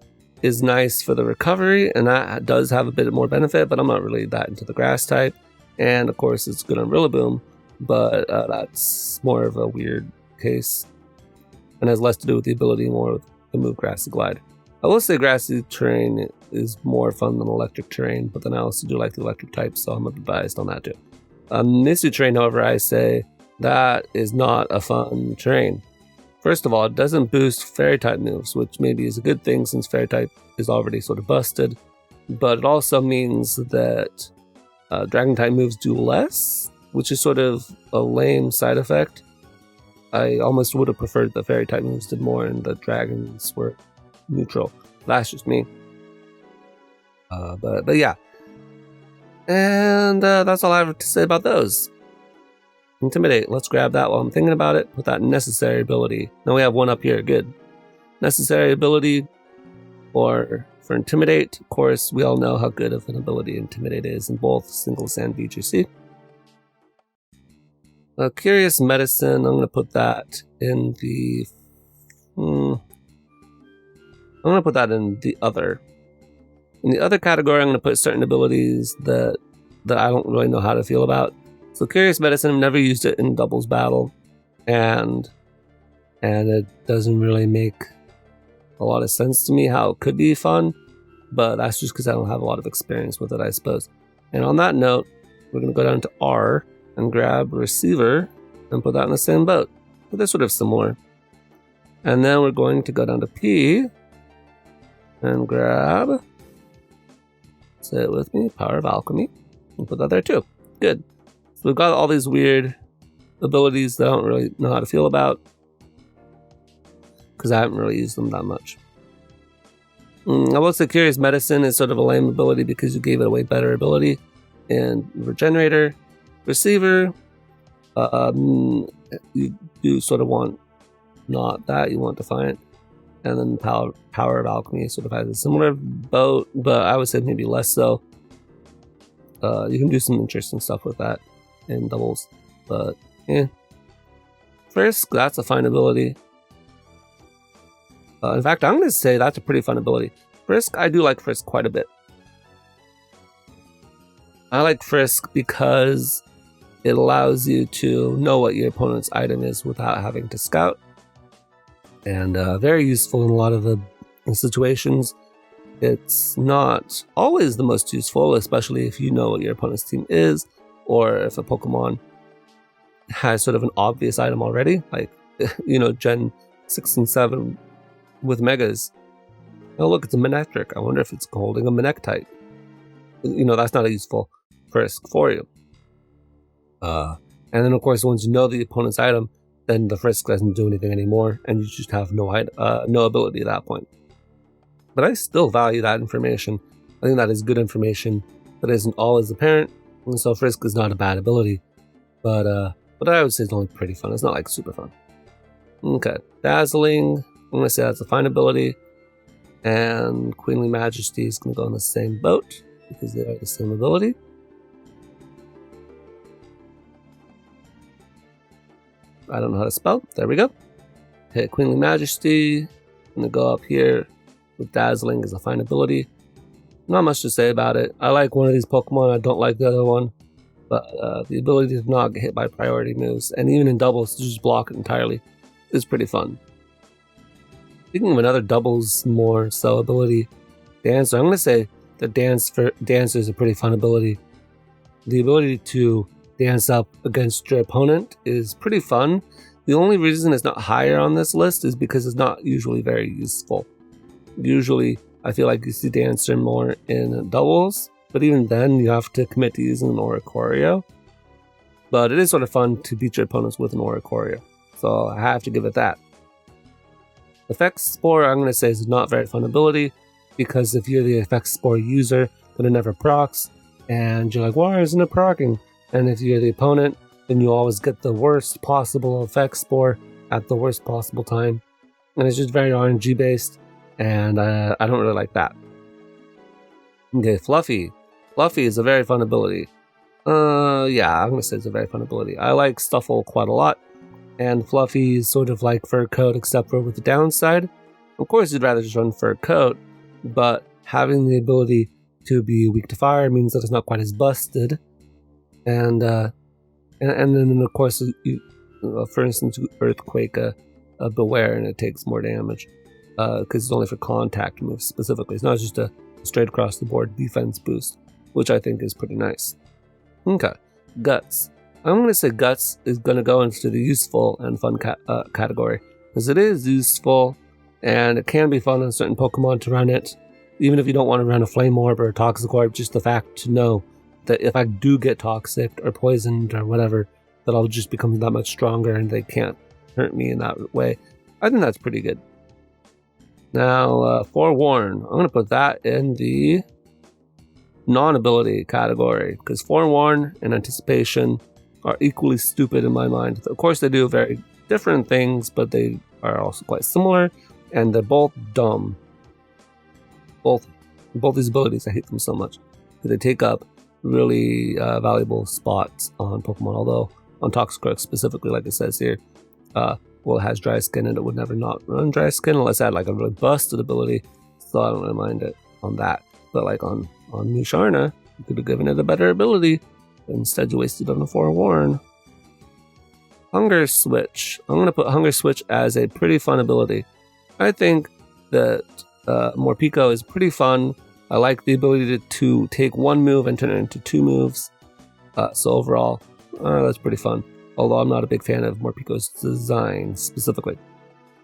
Speaker 1: is nice for the recovery, and that does have a bit more benefit, but I'm not really that into the grass type. And of course, it's good on Rillaboom, but that's more of a weird case and has less to do with the ability, more with the move Grassy Glide. I will say Grassy Terrain is more fun than Electric Terrain, but then I also do like the electric type, so I'm a bit biased on that too. Misty Terrain, however, I say that is not a fun terrain. First of all, it doesn't boost Fairy type moves, which maybe is a good thing since Fairy type is already sort of busted, but it also means that Dragon type moves do less, which is sort of a lame side effect. I almost would have preferred the Fairy type moves did more and the Dragons were neutral. That's just me. But yeah. And that's all I have to say about those. Intimidate. Let's grab that while I'm thinking about it. Put that necessary ability. Now we have one up here. Good. Necessary ability for Intimidate. Of course, we all know how good of an ability Intimidate is in both Singles and VGC. Curious Medicine. I'm going to put that in the... I'm going to put that in the other. In the other category, I'm going to put certain abilities that I don't really know how to feel about. So Curious Medicine, I've never used it in doubles battle, and it doesn't really make a lot of sense to me how it could be fun, but that's just because I don't have a lot of experience with it, I suppose. And on that note, we're going to go down to R and grab Receiver and put that in the same boat. But they're sort of similar. And then we're going to go down to P and grab, say it with me, Power of Alchemy, and put that there too. Good. So we've got all these weird abilities that I don't really know how to feel about, because I haven't really used them that much. I will say Curious Medicine is sort of a lame ability because you gave it a way better ability in Regenerator. Receiver, you do sort of want not that, you want Defiant. And then Power of Alchemy sort of has a similar boat, but I would say maybe less so. You can do some interesting stuff with that in doubles, but yeah. Frisk, that's a fine ability. In fact, I'm going to say that's a pretty fun ability. Frisk, I do like Frisk quite a bit. I like Frisk because it allows you to know what your opponent's item is without having to scout. And very useful in a lot of the situations. It's not always the most useful, especially if you know what your opponent's team is, or if a Pokemon has sort of an obvious item already, like, you know, Gen 6 and 7 with Megas. Oh look, it's a Manectric. I wonder if it's holding a Manectite. You know, that's not a useful Frisk for you. And then of course, once you know the opponent's item, then the Frisk doesn't do anything anymore, and you just have no ability at that point. But I still value that information. I think that is good information that isn't always apparent, and so Frisk is not a bad ability. But I would say it's only pretty fun. It's not like super fun. Okay, Dazzling. I'm going to say that's a fine ability. And Queenly Majesty is going to go in the same boat because they are the same ability. I don't know how to spell. There we go. Okay, Queenly Majesty. I'm going to go up here with Dazzling as a fine ability. Not much to say about it. I like one of these Pokemon. I don't like the other one. But the ability to not get hit by priority moves, and even in doubles, to just block it entirely, is pretty fun. Speaking of another doubles more so ability, Dancer. I'm going to say that Dancer is a pretty fun ability. The ability to dance up against your opponent is pretty fun. The only reason it's not higher on this list is because it's not usually very useful. Usually, I feel like you see Dancer more in doubles, but even then you have to commit to using an Oricorio. But it is sort of fun to beat your opponents with an Oricorio, so I have to give it that. Effects Spore, I'm going to say, is not very fun ability, because if you're the Effects Spore user, then it never procs, and you're like, why isn't it procking? And if you're the opponent, then you always get the worst possible Effects Spore at the worst possible time. And it's just very RNG based, and I don't really like that. Okay, Fluffy. Fluffy is a very fun ability. Yeah, I'm going to say it's a very fun ability. I like Stuffle quite a lot, and Fluffy is sort of like Fur Coat, except for with the downside. Of course, you'd rather just run Fur Coat, but having the ability to be weak to fire means that it's not quite as busted. And then, of course, for instance, Earthquake, Beware, and it takes more damage, because it's only for contact moves specifically. It's not just a straight across the board defense boost, which I think is pretty nice. Okay, Guts. I'm going to say Guts is going to go into the useful and fun category, because it is useful, and it can be fun on certain Pokemon to run it, even if you don't want to run a Flame Orb or a Toxic Orb. Just the fact to know that if I do get toxic or poisoned or whatever, that I'll just become that much stronger and they can't hurt me in that way. I think that's pretty good. Now, Forewarn. I'm going to put that in the non-ability category, because Forewarn and Anticipation are equally stupid in my mind. Of course, they do very different things, but they are also quite similar, and they're both dumb. Both these abilities, I hate them so much. They take up really valuable spots on Pokemon, although on Toxicroak specifically, like it says here, well, it has dry skin and it would never not run dry skin unless it had like a really busted ability, so I don't really mind it on that. But like on Musharna, you could have given it a better ability, but instead you wasted on the Forewarn. Hunger Switch. I'm going to put Hunger Switch as a pretty fun ability. I think that Morpeko is pretty fun. I like the ability to take one move and turn it into two moves. So overall, that's pretty fun. Although I'm not a big fan of Morpeko's design specifically.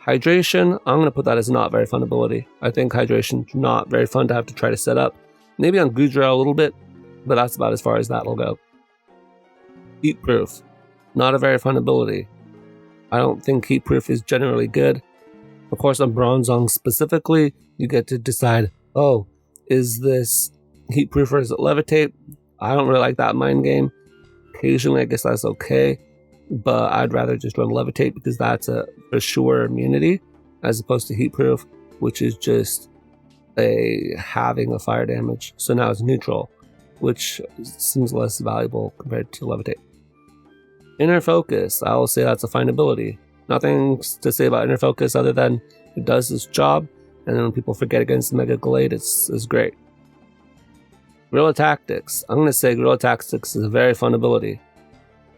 Speaker 1: Hydration, I'm going to put that as not very fun ability. I think Hydration's not very fun to have to try to set up. Maybe on Goodra a little bit, but that's about as far as that'll go. Heat Proof, not a very fun ability. I don't think Heat Proof is generally good. Of course, on Bronzong specifically, you get to decide, oh, is this Heat Proof or is it Levitate? I don't really like that mind game. Occasionally, I guess that's okay, but I'd rather just run Levitate because that's a for sure immunity, as opposed to Heat Proof, which is just having a fire damage. So now it's neutral, which seems less valuable compared to Levitate. Inner Focus, I will say that's a fine ability. Nothing to say about Inner Focus other than it does its job, and then when people forget against the Mega Glade, it's great. Guerrilla Tactics. I'm going to say Guerrilla Tactics is a very fun ability.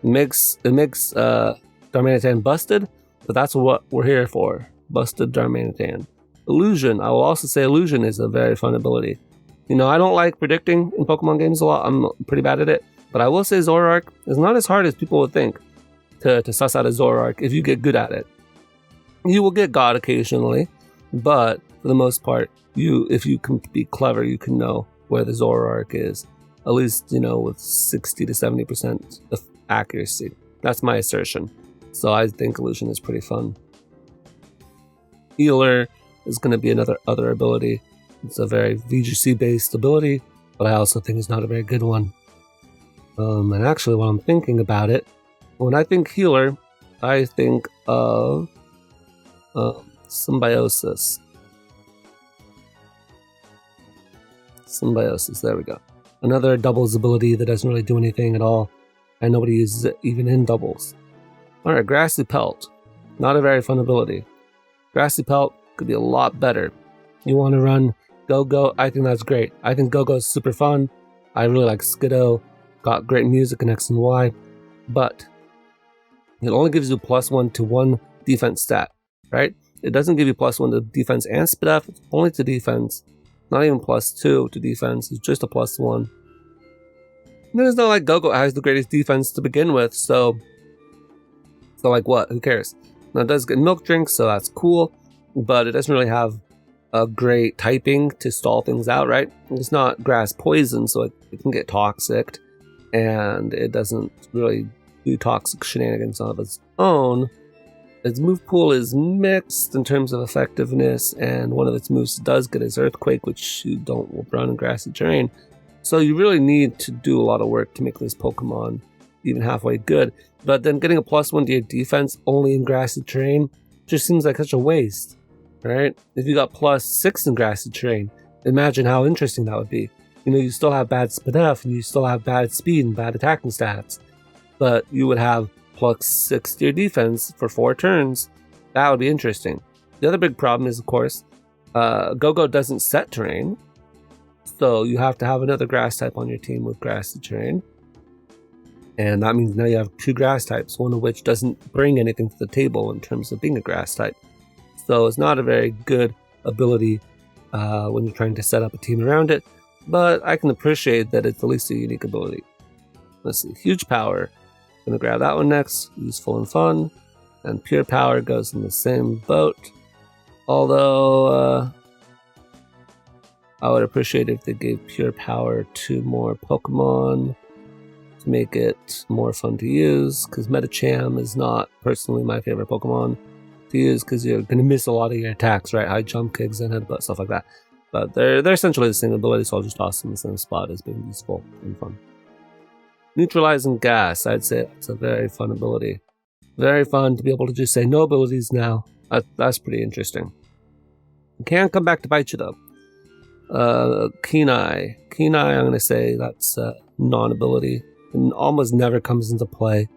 Speaker 1: It makes Darmanitan busted, but that's what we're here for. Busted Darmanitan. Illusion. I will also say Illusion is a very fun ability. You know, I don't like predicting in Pokemon games a lot. I'm pretty bad at it. But I will say Zoroark is not as hard as people would think to suss out a Zoroark if you get good at it. You will get God occasionally, but for the most part, if you can be clever, you can know where the Zoroark is. At least, you know, with 60 to 70% of accuracy. That's my assertion. So I think Illusion is pretty fun. Healer is going to be another ability. It's a very VGC based ability, but I also think it's not a very good one. And actually, while I'm thinking about it, when I think healer, I think of Symbiosis. Symbiosis, there we go. Another doubles ability that doesn't really do anything at all, and nobody uses it even in doubles. Alright, Grassy Pelt. Not a very fun ability. Grassy Pelt could be a lot better. You want to run Go-Go, I think that's great. I think Go-Go is super fun. I really like Skiddo. Got great music in X and Y, but it only gives you +1 to 1 defense stat, right? It doesn't give you +1 to defense and speed up, it's only to defense. Not even +2 to defense, it's just a +1. There's no like Go-Go has the greatest defense to begin with, so like what? Who cares? Now it does get milk drinks, so that's cool, but it doesn't really have a great typing to stall things out, right? It's not grass poison, so it can get toxic, and it doesn't really do toxic shenanigans of its own. Its move pool is mixed in terms of effectiveness, and one of its moves does get is Earthquake, which you don't run in grassy terrain. So you really need to do a lot of work to make this Pokemon even halfway good. But then getting a +1 to your defense only in grassy terrain just seems like such a waste, right? If you got +6 in grassy terrain, imagine how interesting that would be. You know, you still have bad SPDF, and you still have bad speed and bad attacking stats, but you would have +6 to your defense for 4 turns. That would be interesting. The other big problem is, of course, Go-Go doesn't set terrain, so you have to have another grass type on your team with grassy terrain. And that means now you have 2 grass types, one of which doesn't bring anything to the table in terms of being a grass type. So it's not a very good ability when you're trying to set up a team around it, but I can appreciate that it's at least a unique ability. Let's see, Huge Power. Gonna grab that one next, useful and fun. And Pure Power goes in the same boat. Although, I would appreciate if they gave Pure Power to more Pokemon to make it more fun to use, because Medicham is not personally my favorite Pokemon to use, because you're going to miss a lot of your attacks, right? High jump kicks and headbutt, stuff like that. But they're essentially the same ability, so I'll just toss them in the same spot as being useful and fun. Neutralizing Gas, I'd say that's a very fun ability. Very fun to be able to just say no abilities now. That's pretty interesting. It can come back to bite you though. Keen-Eye, I'm going to say that's a non-ability. It almost never comes into play,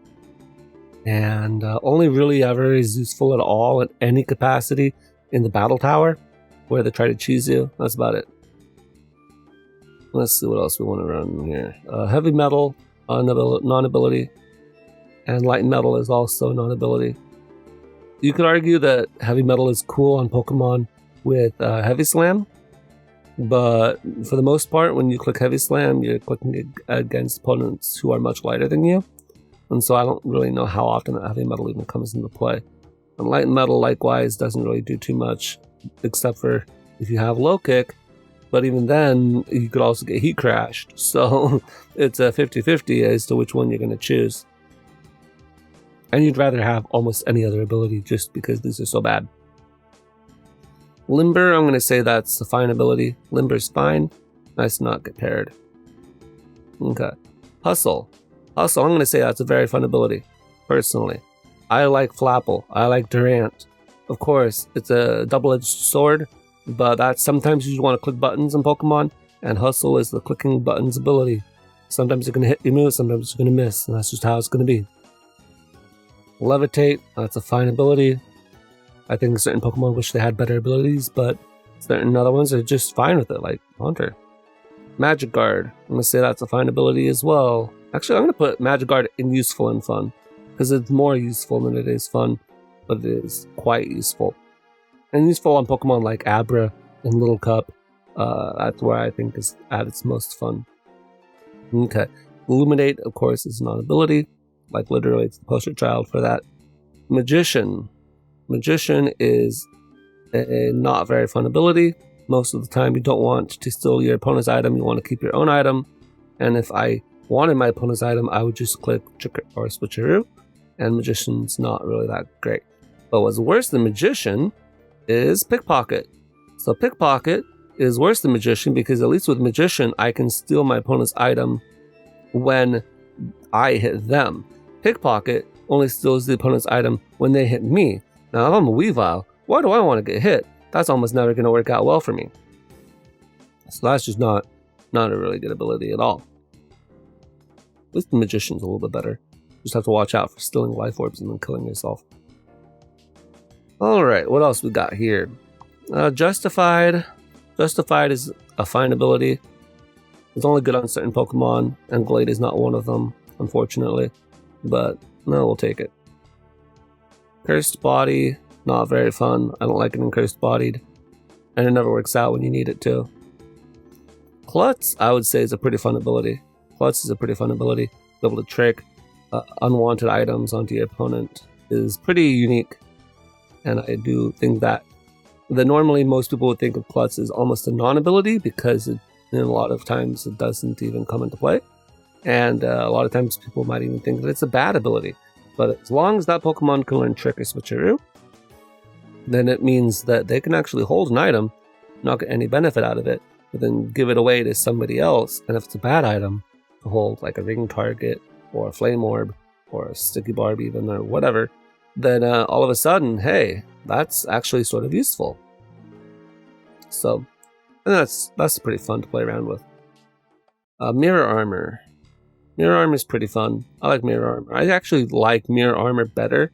Speaker 1: and only really ever is useful at all in any capacity in the battle tower where they try to cheese you. That's about it. Let's see what else we want to run here. Heavy Metal, non-ability, and Light Metal is also non-ability. You could argue that Heavy Metal is cool on Pokemon with Heavy Slam, but for the most part, when you click Heavy Slam, you're clicking against opponents who are much lighter than you. And so I don't really know how often that Heavy Metal even comes into play. And Light Metal, likewise, doesn't really do too much, except for if you have Low Kick. But even then, you could also get Heat Crashed. So it's a 50-50 as to which one you're going to choose. And you'd rather have almost any other ability just because these are so bad. Limber, I'm going to say that's a fine ability. Limber's fine. Nice to not get paired. Okay. Hustle, I'm going to say that's a very fun ability, personally. I like Flapple. I like Durant. Of course, it's a double-edged sword, but that's sometimes you just want to click buttons in Pokemon, and Hustle is the clicking buttons ability. Sometimes you're going to hit your move, sometimes you're going to miss, and that's just how it's going to be. Levitate, that's a fine ability. I think certain Pokemon wish they had better abilities, but certain other ones are just fine with it, like Haunter. Magic Guard, I'm going to say that's a fine ability as well. Actually, I'm going to put Magic Guard in useful and fun, because it's more useful than it is fun, but it is quite useful. And useful on Pokemon like Abra and Little Cup, that's where I think is at its most fun. Okay, Illuminate, of course, is not an ability, like literally it's the poster child for that. Magician is a not very fun ability. Most of the time you don't want to steal your opponent's item, you want to keep your own item. And if I wanted my opponent's item, I would just click Trick or Switcheroo, and Magician's not really that great. But what's worse than Magician is Pickpocket. So Pickpocket is worse than Magician because at least with Magician, I can steal my opponent's item when I hit them. Pickpocket only steals the opponent's item when they hit me. Now, if I'm a Weavile, why do I want to get hit? That's almost never going to work out well for me. So that's just not a really good ability at all. At least the Magician's a little bit better. Just have to watch out for stealing life orbs and then killing yourself. Alright, what else we got here? Justified. Justified is a fine ability. It's only good on certain Pokemon, and Glade is not one of them, unfortunately. But, no, we'll take it. Cursed Body, not very fun. I don't like it in Cursed Bodied. And it never works out when you need it to. Klutz, I would say, is a pretty fun ability. Plus is a pretty fun ability. Be able to trick unwanted items onto your opponent is pretty unique. And I do think that normally most people would think of Klutz as almost a non-ability because a lot of times it doesn't even come into play. And a lot of times people might even think that it's a bad ability. But as long as that Pokemon can learn Trick or Switcheroo, then it means that they can actually hold an item, not get any benefit out of it, but then give it away to somebody else. And if it's a bad item to hold, like a Ring Target or a Flame Orb or a Sticky Barb even or whatever, then all of a sudden, hey, that's actually sort of useful. So, and that's pretty fun to play around with. Mirror Armor. Mirror Armor is pretty fun. I like Mirror Armor. I actually like Mirror Armor better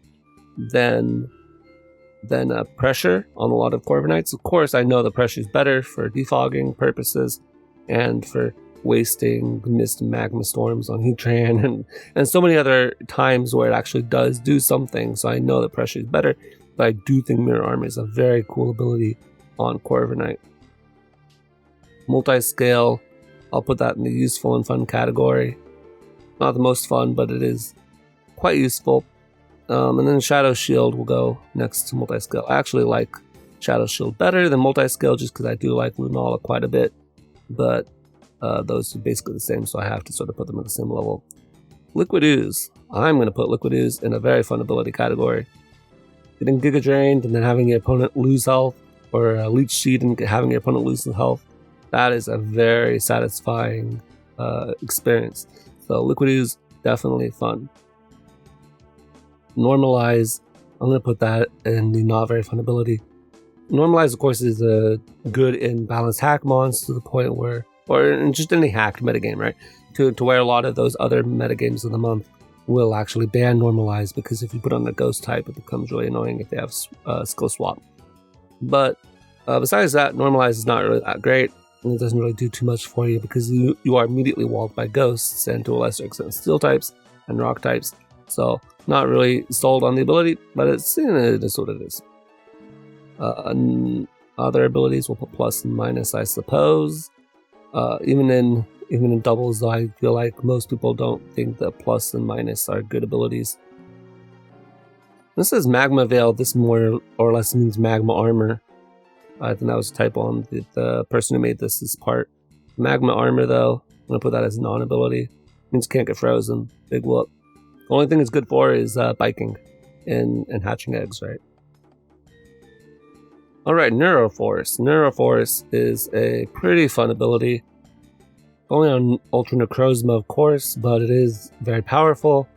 Speaker 1: than Pressure on a lot of Corviknights. Of course, I know the Pressure is better for defogging purposes and for wasting Mist and Magma Storms on Heatran and so many other times where it actually does do something. So I know that Pressure is better, but I do think Mirror Armor is a very cool ability on Corviknight. Multi-Scale, I'll put that in the useful and fun category. Not the most fun, but it is quite useful. And then Shadow Shield will go next to Multi-Scale. I actually like Shadow Shield better than Multi-Scale just because I do like Lunala quite a bit. But those are basically the same, so I have to sort of put them at the same level. Liquid Ooze. I'm going to put Liquid Ooze in a very fun ability category. Getting Giga Drained and then having your opponent lose health, or Leech Seed and having your opponent lose health, that is a very satisfying experience. So Liquid Ooze, definitely fun. Normalize, I'm going to put that in the not very fun ability. Normalize, of course, is a good in balanced hack mons to the point where, or in just any hacked metagame, right? To where a lot of those other metagames of the month will actually ban Normalize, because if you put on a ghost type, it becomes really annoying if they have skill swap. But besides that, Normalize is not really that great, and it doesn't really do too much for you because you are immediately walled by ghosts and to a lesser extent steel types and rock types. So not really sold on the ability, but it is what it is. Other abilities will put plus and minus, I suppose. Even in doubles, though, I feel like most people don't think that plus and minus are good abilities. This says Magma Veil. This more or less means Magma Armor. I think that was a typo on the person who made this part. Magma Armor, though, I'm going to put that as a non-ability. Means can't get frozen. Big whoop. The only thing it's good for is biking and hatching eggs, right? Alright, Neuroforce. Neuroforce is a pretty fun ability. Only on Ultra Necrozma, of course, but it is very powerful.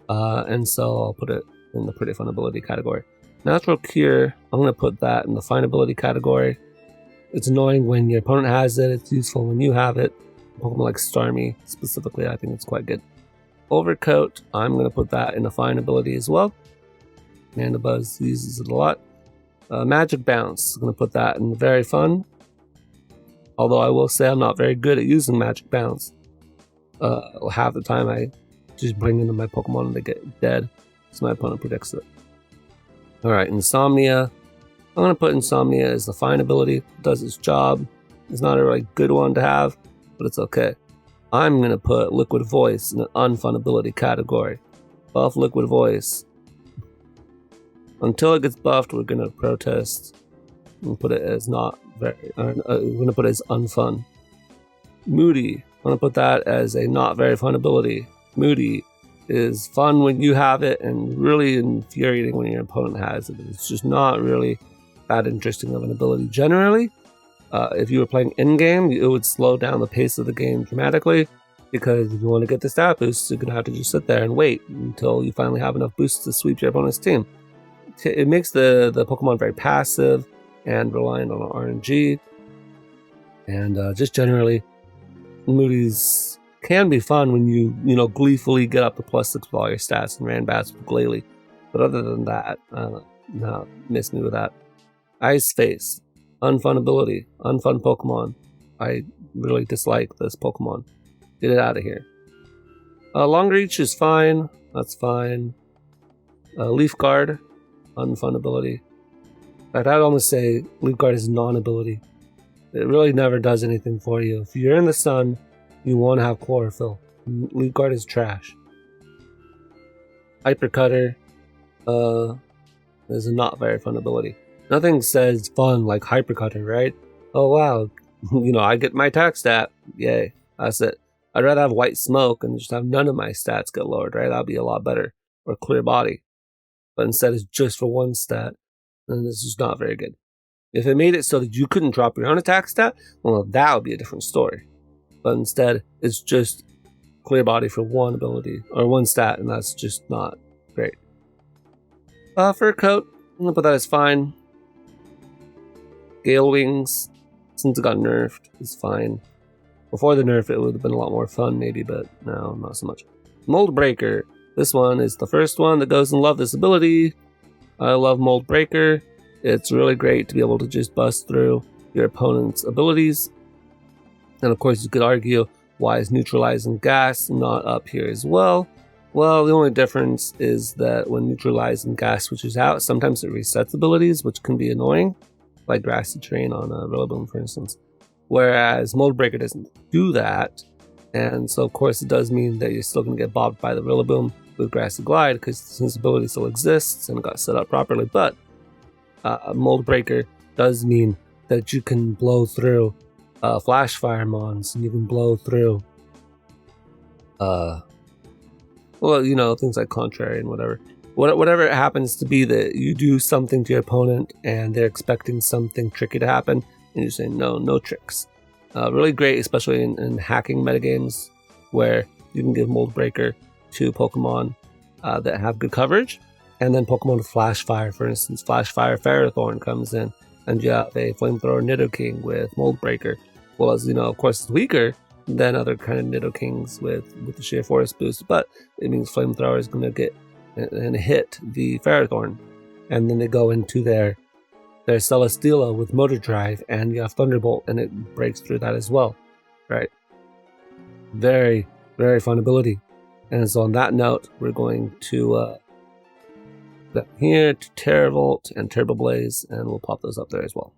Speaker 1: And so I'll put it in the pretty fun ability category. Natural Cure, I'm going to put that in the fine ability category. It's annoying when your opponent has it. It's useful when you have it. Pokemon like Starmie, specifically, I think it's quite good. Overcoat, I'm going to put that in a fine ability as well. Mandibuzz uses it a lot. Magic Bounce, I'm going to put that in very fun. Although I will say I'm not very good at using Magic Bounce. Half the time I just bring into my Pokemon and they get dead, so my opponent predicts it. Alright, Insomnia. I'm going to put Insomnia as the fine ability. It does its job. It's not a really good one to have, but it's okay. I'm going to put Liquid Voice in an unfun ability category. Buff Liquid Voice. Until it gets buffed, we're going to protest and put it as not very, we're going to put it as unfun. Moody. I'm going to put that as a not very fun ability. Moody is fun when you have it and really infuriating when your opponent has it. It's just not really that interesting of an ability. Generally, if you were playing in-game, it would slow down the pace of the game dramatically, because if you want to get the stat boosts, you're going to have to just sit there and wait until you finally have enough boosts to sweep your opponent's team. It makes the Pokemon very passive and reliant on RNG, and just generally, Moody's can be fun when you gleefully get up to +6 with all your stats and ran bats with Glalie. But other than that, no, miss me with that. Ice Face, unfun ability, unfun Pokemon. I really dislike this Pokemon. Get it out of here. Long Reach is fine. That's fine. Leaf Guard, unfun ability. In fact, I'd almost say Leaf Guard is non-ability. It really never does anything for you. If you're in the sun, you want to have chlorophyll. Leaf Guard is trash. Hypercutter is a not very fun ability. Nothing says fun like Hypercutter, right? Oh wow, I get my attack stat. Yay, that's it. I'd rather have white smoke and just have none of my stats get lowered, right? That'd be a lot better. Or clear body. But instead it's just for one stat, and this is not very good. If it made it so that you couldn't drop your own attack stat, well, that would be a different story. But instead, it's just clear body for one ability, or one stat, and that's just not great. Fur coat, I'm gonna put that as fine. Gale wings, since it got nerfed, is fine. Before the nerf, it would have been a lot more fun, maybe, but no, not so much. Mold Breaker. This one is the first one that goes and love this ability. I love Mold Breaker. It's really great to be able to just bust through your opponent's abilities. And of course, you could argue, why is Neutralizing Gas not up here as well? Well, the only difference is that when Neutralizing Gas switches out, sometimes it resets abilities, which can be annoying, like Grassy Terrain on a Rillaboom, for instance. Whereas Mold Breaker doesn't do that, and so of course it does mean that you're still going to get bobbed by the Rillaboom with Grassy Glide, because since ability still exists and got set up properly, but Mold Breaker does mean that you can blow through Flash Fire Mons, and you can blow through things like Contrary and whatever. Whatever it happens to be that you do something to your opponent and they're expecting something tricky to happen, and you say no tricks. Really great, especially in hacking metagames where you can give Mold Breaker to Pokemon that have good coverage, and then Pokemon with Flash Fire, for instance, Flash Fire Ferrothorn comes in, and you have a Flamethrower Nidoking with Mold Breaker. Well, as of course, it's weaker than other kind of Nidokings with the sheer force boost, but it means Flamethrower is going to get and hit the Ferrothorn, and then they go into their Celesteela with Motor Drive, and you have Thunderbolt, and it breaks through that as well, right? Very, very fun ability. And so on that note, we're going to go here to Terravolt and Turbo Blaze, and we'll pop those up there as well.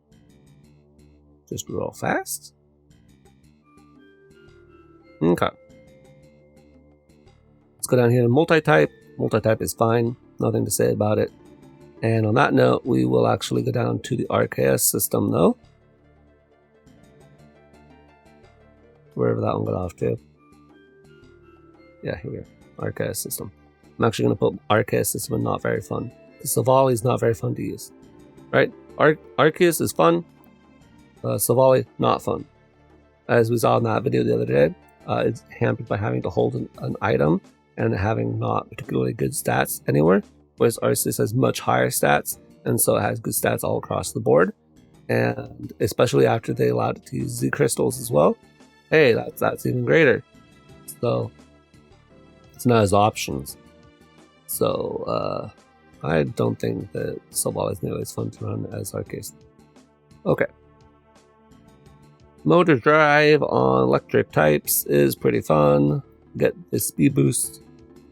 Speaker 1: Just real fast. Okay. Let's go down here to Multi-Type. Multi-Type is fine. Nothing to say about it. And on that note, we will actually go down to the RKS system, though. Wherever that one got off to. Yeah, here we are. RKS system. I'm actually going to put RKS system in not very fun, because Silvally is not very fun to use. Right? Arceus is fun. Silvally, not fun. As we saw in that video the other day, it's hampered by having to hold an item and having not particularly good stats anywhere, whereas Arceus has much higher stats, and so it has good stats all across the board. And especially after they allowed it to use Z crystals as well, hey, that's even greater. So it's not as options. So I don't think that Silvally is nearly as fun to run as Arceus. Okay. Motor Drive on electric types is pretty fun. Get the speed boost.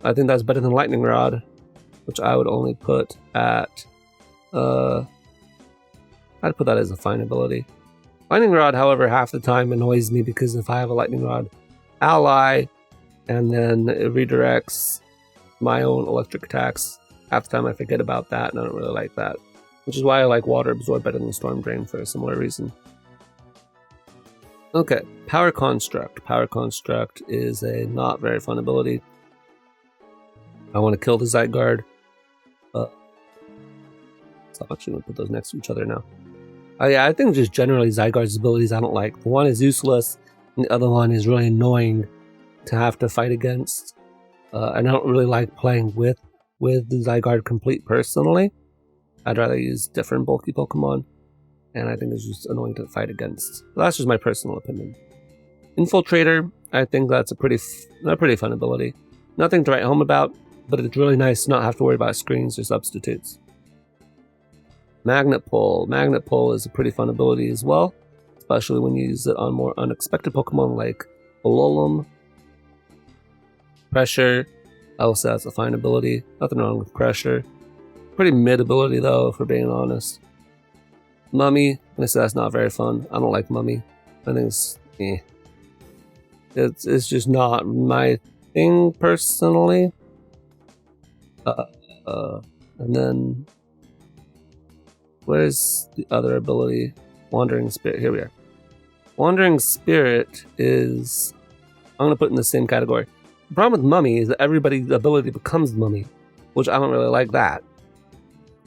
Speaker 1: I think that's better than Lightning Rod, which I would only put at I'd put that as a fine ability. Lightning Rod, however, half the time annoys me, because if I have a Lightning Rod ally and then it redirects my own electric attacks, half the time I forget about that, and I don't really like that. Which is why I like Water Absorb better than Storm Drain for a similar reason. Okay, Power Construct. Power Construct is a not very fun ability. I want to kill the Zygarde. So I'm actually going to put those next to each other now. Yeah, I think just generally Zygarde's abilities I don't like. The one is useless, and the other one is really annoying to have to fight against. And I don't really like playing with the Zygarde complete personally. I'd rather use different bulky Pokemon, and I think it's just annoying to fight against. But that's just my personal opinion. Infiltrator, I think that's a pretty fun ability. Nothing to write home about, but it's really nice to not have to worry about screens or substitutes. Magnet Pull. Magnet Pull is a pretty fun ability as well, especially when you use it on more unexpected Pokemon like Alolan. Pressure, I will say that's a fine ability. Nothing wrong with Pressure. Pretty mid ability though, if we're being honest. Mummy, I'm gonna say that's not very fun. I don't like Mummy. I think it's It's just not my thing personally. And then where's the other ability? Wandering Spirit. Here we are. Wandering Spirit is, I'm gonna put in the same category. The problem with Mummy is that everybody's ability becomes Mummy, which I don't really like that.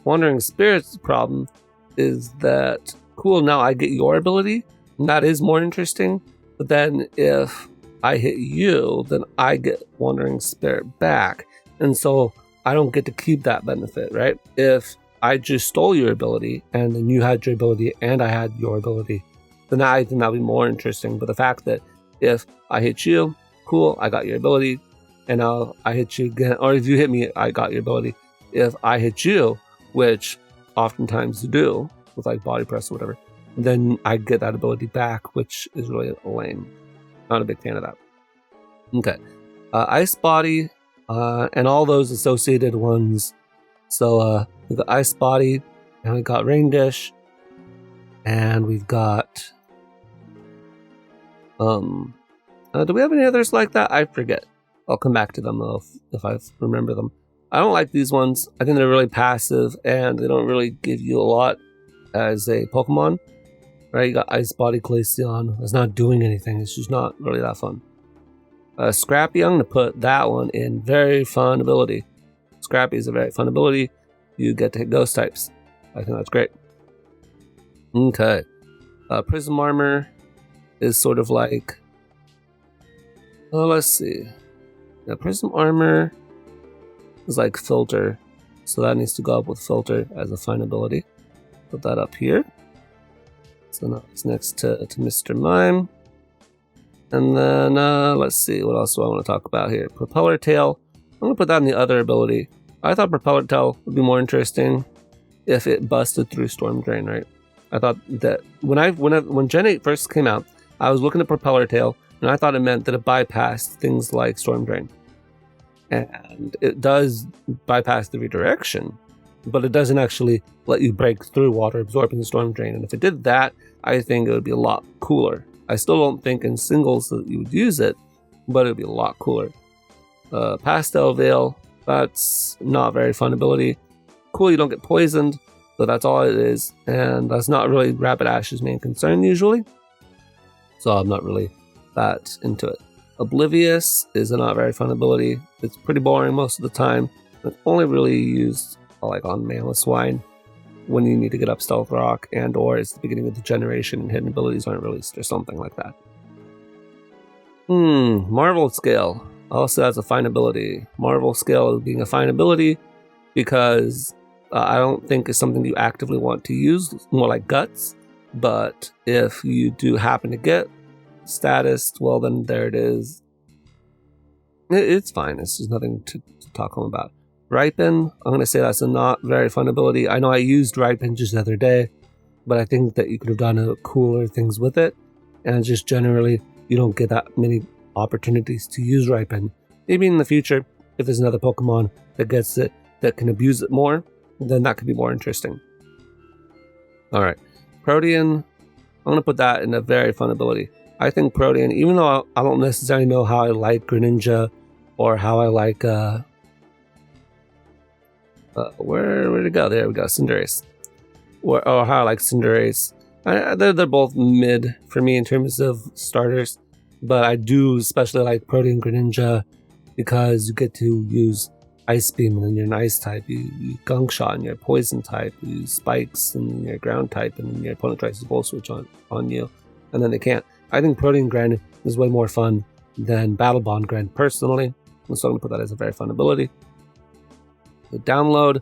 Speaker 1: Wandering Spirit's problem is that, cool, now I get your ability, and that is more interesting, but then if I hit you, then I get Wandering Spirit back, and so I don't get to keep that benefit, right? If I just stole your ability, and then you had your ability, and I had your ability, then I think that would be more interesting. But the fact that if I hit you, cool, I got your ability, and now I hit you again, or if you hit me, I got your ability. If I hit you, which oftentimes you do, with like body press or whatever, then I get that ability back, which is really lame. Not a big fan of that. Okay. Ice Body, and all those associated ones. So we've got Ice Body, and we got Rain Dish, and we've got do we have any others like that? I forget. I'll come back to them though if I remember them. I don't like these ones. I think they're really passive and they don't really give you a lot as a Pokemon. Right, you got Ice Body Glaceon. It's not doing anything. It's just not really that fun. Scrappy, I'm going to put that one in very fun ability. Scrappy is a very fun ability. You get to hit ghost types. I think that's great. Okay. Prism Armor is sort of like... let's see. Yeah, Prism Armor is like Filter. So that needs to go up with Filter as a fine ability. Put that up here. So now it's next to Mr. Mime. And then, let's see, what else do I want to talk about here? Propeller Tail. I'm going to put that in the other ability. I thought Propeller Tail would be more interesting if it busted through Storm Drain, right? I thought that when Gen 8 first came out, I was looking at Propeller Tail, and I thought it meant that it bypassed things like Storm Drain. And it does bypass the redirection, but it doesn't actually let you break through water absorbing the Storm Drain. And if it did that, I think it would be a lot cooler. I still don't think in singles that you would use it, but it would be a lot cooler. Pastel Veil, that's not a very fun ability. Cool, you don't get poisoned, but that's all it is. And that's not really Rapidash's main concern usually. So I'm not really that into it. Oblivious is a not very fun ability. It's pretty boring most of the time. It's only really used like on Manless Swine when you need to get up Stealth Rock, and or it's the beginning of the generation and hidden abilities aren't released or something like that. Marvel Scale also has a fine ability. Marvel Scale being a fine ability because I don't think it's something you actively want to use, more like Guts, but if you do happen to get status, well then there it is. It's fine, it's just nothing to talk home about. Ripen, I'm going to say that's a not very fun ability. I know I used Ripen just the other day, but I think that you could have done cooler things with it. And just generally, you don't get that many opportunities to use Ripen. Maybe in the future, if there's another Pokemon that gets it, that can abuse it more, then that could be more interesting. Alright, Protean, I'm going to put that in a very fun ability. I think Protean, even though I don't necessarily know how I like Greninja or how I like... where'd it go? There we go, Cinderace. Or how I like Cinderace. They're both mid for me in terms of starters, but I do especially like Protean Greninja because you get to use Ice Beam and you're an Ice type, you Gunk Shot and you're Poison type, you use Spikes and you're Ground type, and your opponent tries to Volt Switch on you, and then they can't. I think Protean Grand is way more fun than Battle Bond Grand personally, so I'm going to put that as a very fun ability. The Download,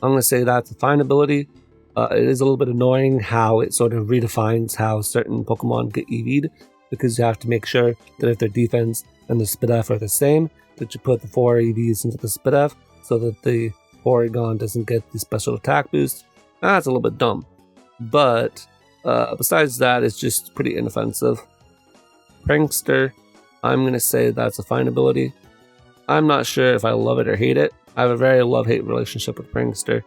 Speaker 1: I'm going to say that's a fine ability. It is a little bit annoying how it sort of redefines how certain Pokemon get EV'd, because you have to make sure that if their defense and the Spidef are the same, that you put the 4 EVs into the Spidef so that the Porygon doesn't get the special attack boost. That's a little bit dumb. But besides that, it's just pretty inoffensive. Prankster, I'm going to say that's a fine ability. I'm not sure if I love it or hate it. I have a very love-hate relationship with Prankster.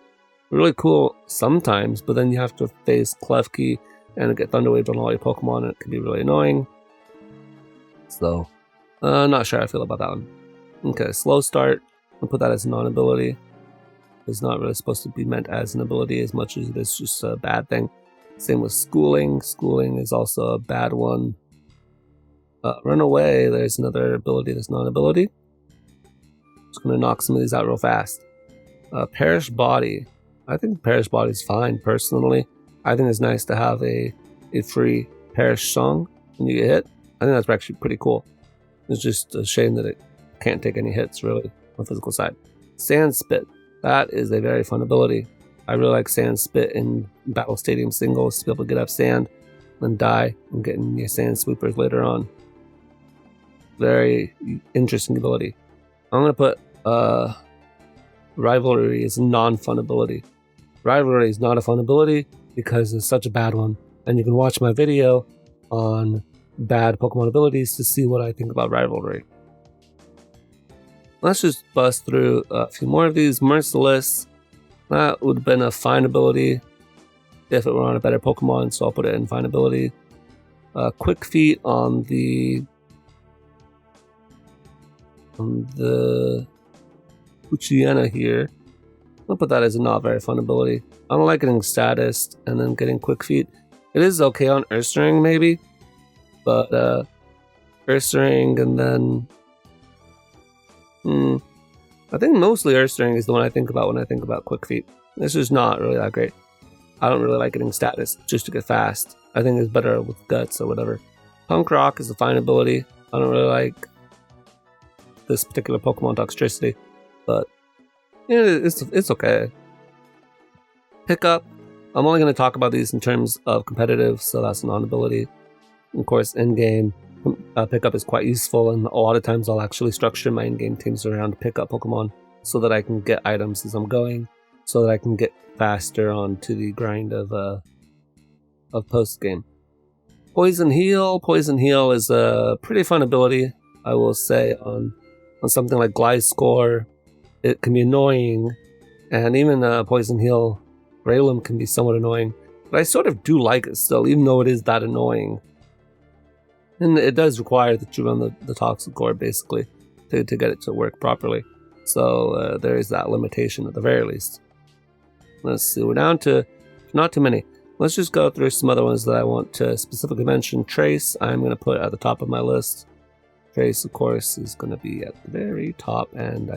Speaker 1: Really cool sometimes, but then you have to face Klefki and get Thunder Waved on all your Pokemon, and it can be really annoying. So Not sure how I feel about that one. Okay, slow start. I'll put that as a non-ability. It's not really supposed to be meant as an ability as much as it is just a bad thing. Same with schooling. Schooling is also a bad one. Run away, there's another ability that's non-ability. Just gonna knock some of these out real fast. Perish body. I think perish body is fine personally. I think it's nice to have a free perish song when you get hit. I think that's actually pretty cool. It's just a shame that it can't take any hits really on the physical side. Sand spit. That is a very fun ability. I really like sand spit in battle stadium singles to be able to get up sand and die and get in your sand sweepers later on. Very interesting ability. I'm gonna put rivalry is a non-fun ability. Rivalry is not a fun ability because it's such a bad one, and you can watch my video on bad Pokemon abilities to see what I think about rivalry. Let's just bust through a few more of these. Merciless, that would have been a fine ability if it were on a better Pokemon, so I'll put it in fine ability. Quick Feet on the Uchiana here. I'll put that as a not very fun ability. I don't like getting status and then getting Quick Feet. It is okay on Ursaring maybe, but Ursaring and then I think mostly Ursaring is the one I think about when I think about Quick Feet. This is not really that great. I don't really like getting status just to get fast. I think it's better with guts or whatever. Punk Rock is a fine ability. I don't really like this particular Pokemon Toxtricity, but yeah, it's okay. Pickup. I'm only going to talk about these in terms of competitive, so that's a non-ability. Of course, in-game, pickup is quite useful, and a lot of times I'll actually structure my in-game teams around pickup Pokemon so that I can get items as I'm going, so that I can get faster onto the grind of post-game. Poison Heal. Poison Heal is a pretty fun ability, I will say, on something like Gliscor. It can be annoying, and even Poison Heal Raylum can be somewhat annoying, but I sort of do like it still, even though it is that annoying. And it does require that you run the Toxic Core basically to get it to work properly. So there is that limitation at the very least. Let's see, we're down to not too many. Let's just go through some other ones that I want to specifically mention. Trace, I'm going to put at the top of my list. Trace, of course, is going to be at the very top, and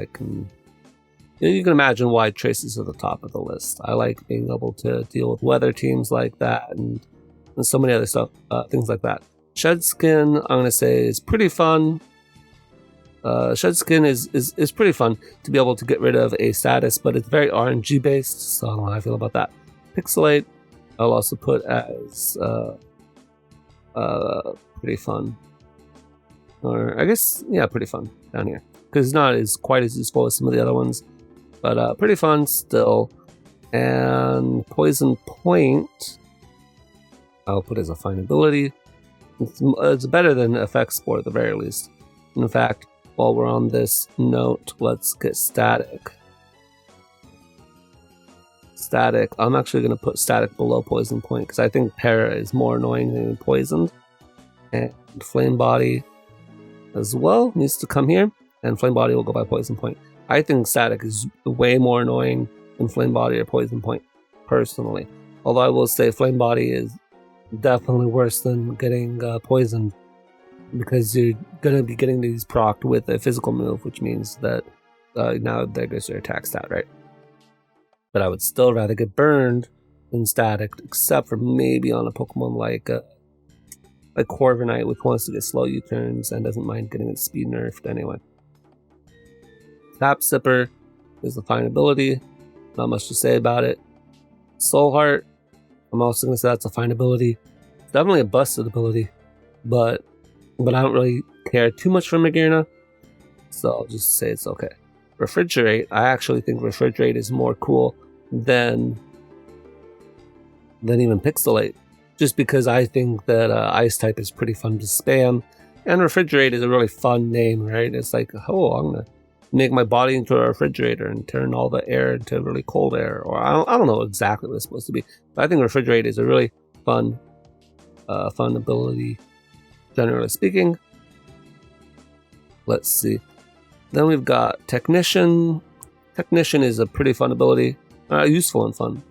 Speaker 1: you can imagine why Trace is at the top of the list. I like being able to deal with weather teams like that and so many other stuff, things like that. Shed Skin, I'm going to say, is pretty fun. Shed Skin is pretty fun to be able to get rid of a status, but it's very RNG based, so I don't know how I feel about that. Pixelate, I'll also put as pretty fun. Or I guess, yeah, pretty fun down here. Because it's not quite as useful as some of the other ones, but pretty fun still. And Poison Point, I'll put as a fine ability. It's better than Effect Spore at the very least. In fact, while we're on this note, let's get Static. Static, I'm actually going to put Static below Poison Point because I think Para is more annoying than Poisoned. And Flame Body as well needs to come here, and Flame Body will go by Poison Point. I think Static is way more annoying than Flame Body or Poison Point, personally. Although I will say Flame Body is definitely worse than getting poisoned, because you're going to be getting these procced with a physical move, which means that now there goes your attack stat, right? But I would still rather get burned than Static, except for maybe on a Pokemon like Corviknight, which wants to get slow U-turns and doesn't mind getting its speed nerfed anyway. Tap Sipper is a fine ability, not much to say about it. Soul Heart, I'm also going to say that's a fine ability. It's definitely a busted ability, but I don't really care too much for Magearna, so I'll just say it's okay. Refrigerate, I actually think Refrigerate is more cool than even Pixelate, just because I think that Ice type is pretty fun to spam, and Refrigerate is a really fun name, right? It's like, oh, I'm going to make my body into a refrigerator and turn all the air into really cold air, or I don't know exactly what it's supposed to be, but I think Refrigerate is a really fun ability, generally speaking. Let's see. Then we've got Technician. Technician is a pretty fun ability. Useful and fun.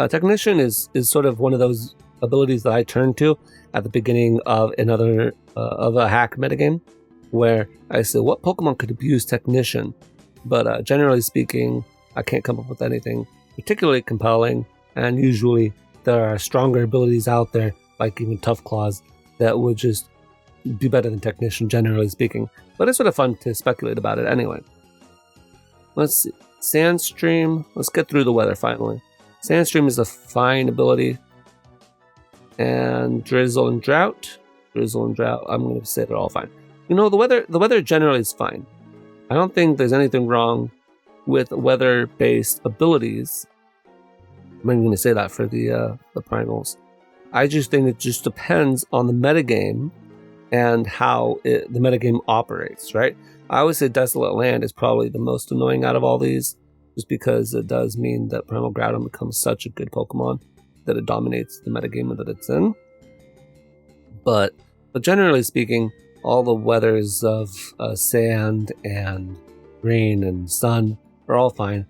Speaker 1: Technician is sort of one of those abilities that I turn to at the beginning of of a hack metagame, where I say, what Pokemon could abuse Technician? But generally speaking, I can't come up with anything particularly compelling, and usually there are stronger abilities out there, like even Tough Claws, that would just be better than Technician, generally speaking. But it's sort of fun to speculate about it anyway. Let's see. Sandstream. Let's get through the weather finally. Sandstream is a fine ability. And Drizzle and Drought. Drizzle and Drought, I'm going to say they're all fine. You know, the weather generally is fine. I don't think there's anything wrong with weather-based abilities. I'm going to say that for the primals. I just think it just depends on the metagame and how the metagame operates, right? I always say Desolate Land is probably the most annoying out of all these, just because it does mean that Primal Groudon becomes such a good Pokemon that it dominates the metagame that it's in. But generally speaking, all the weathers of sand and rain and sun are all fine.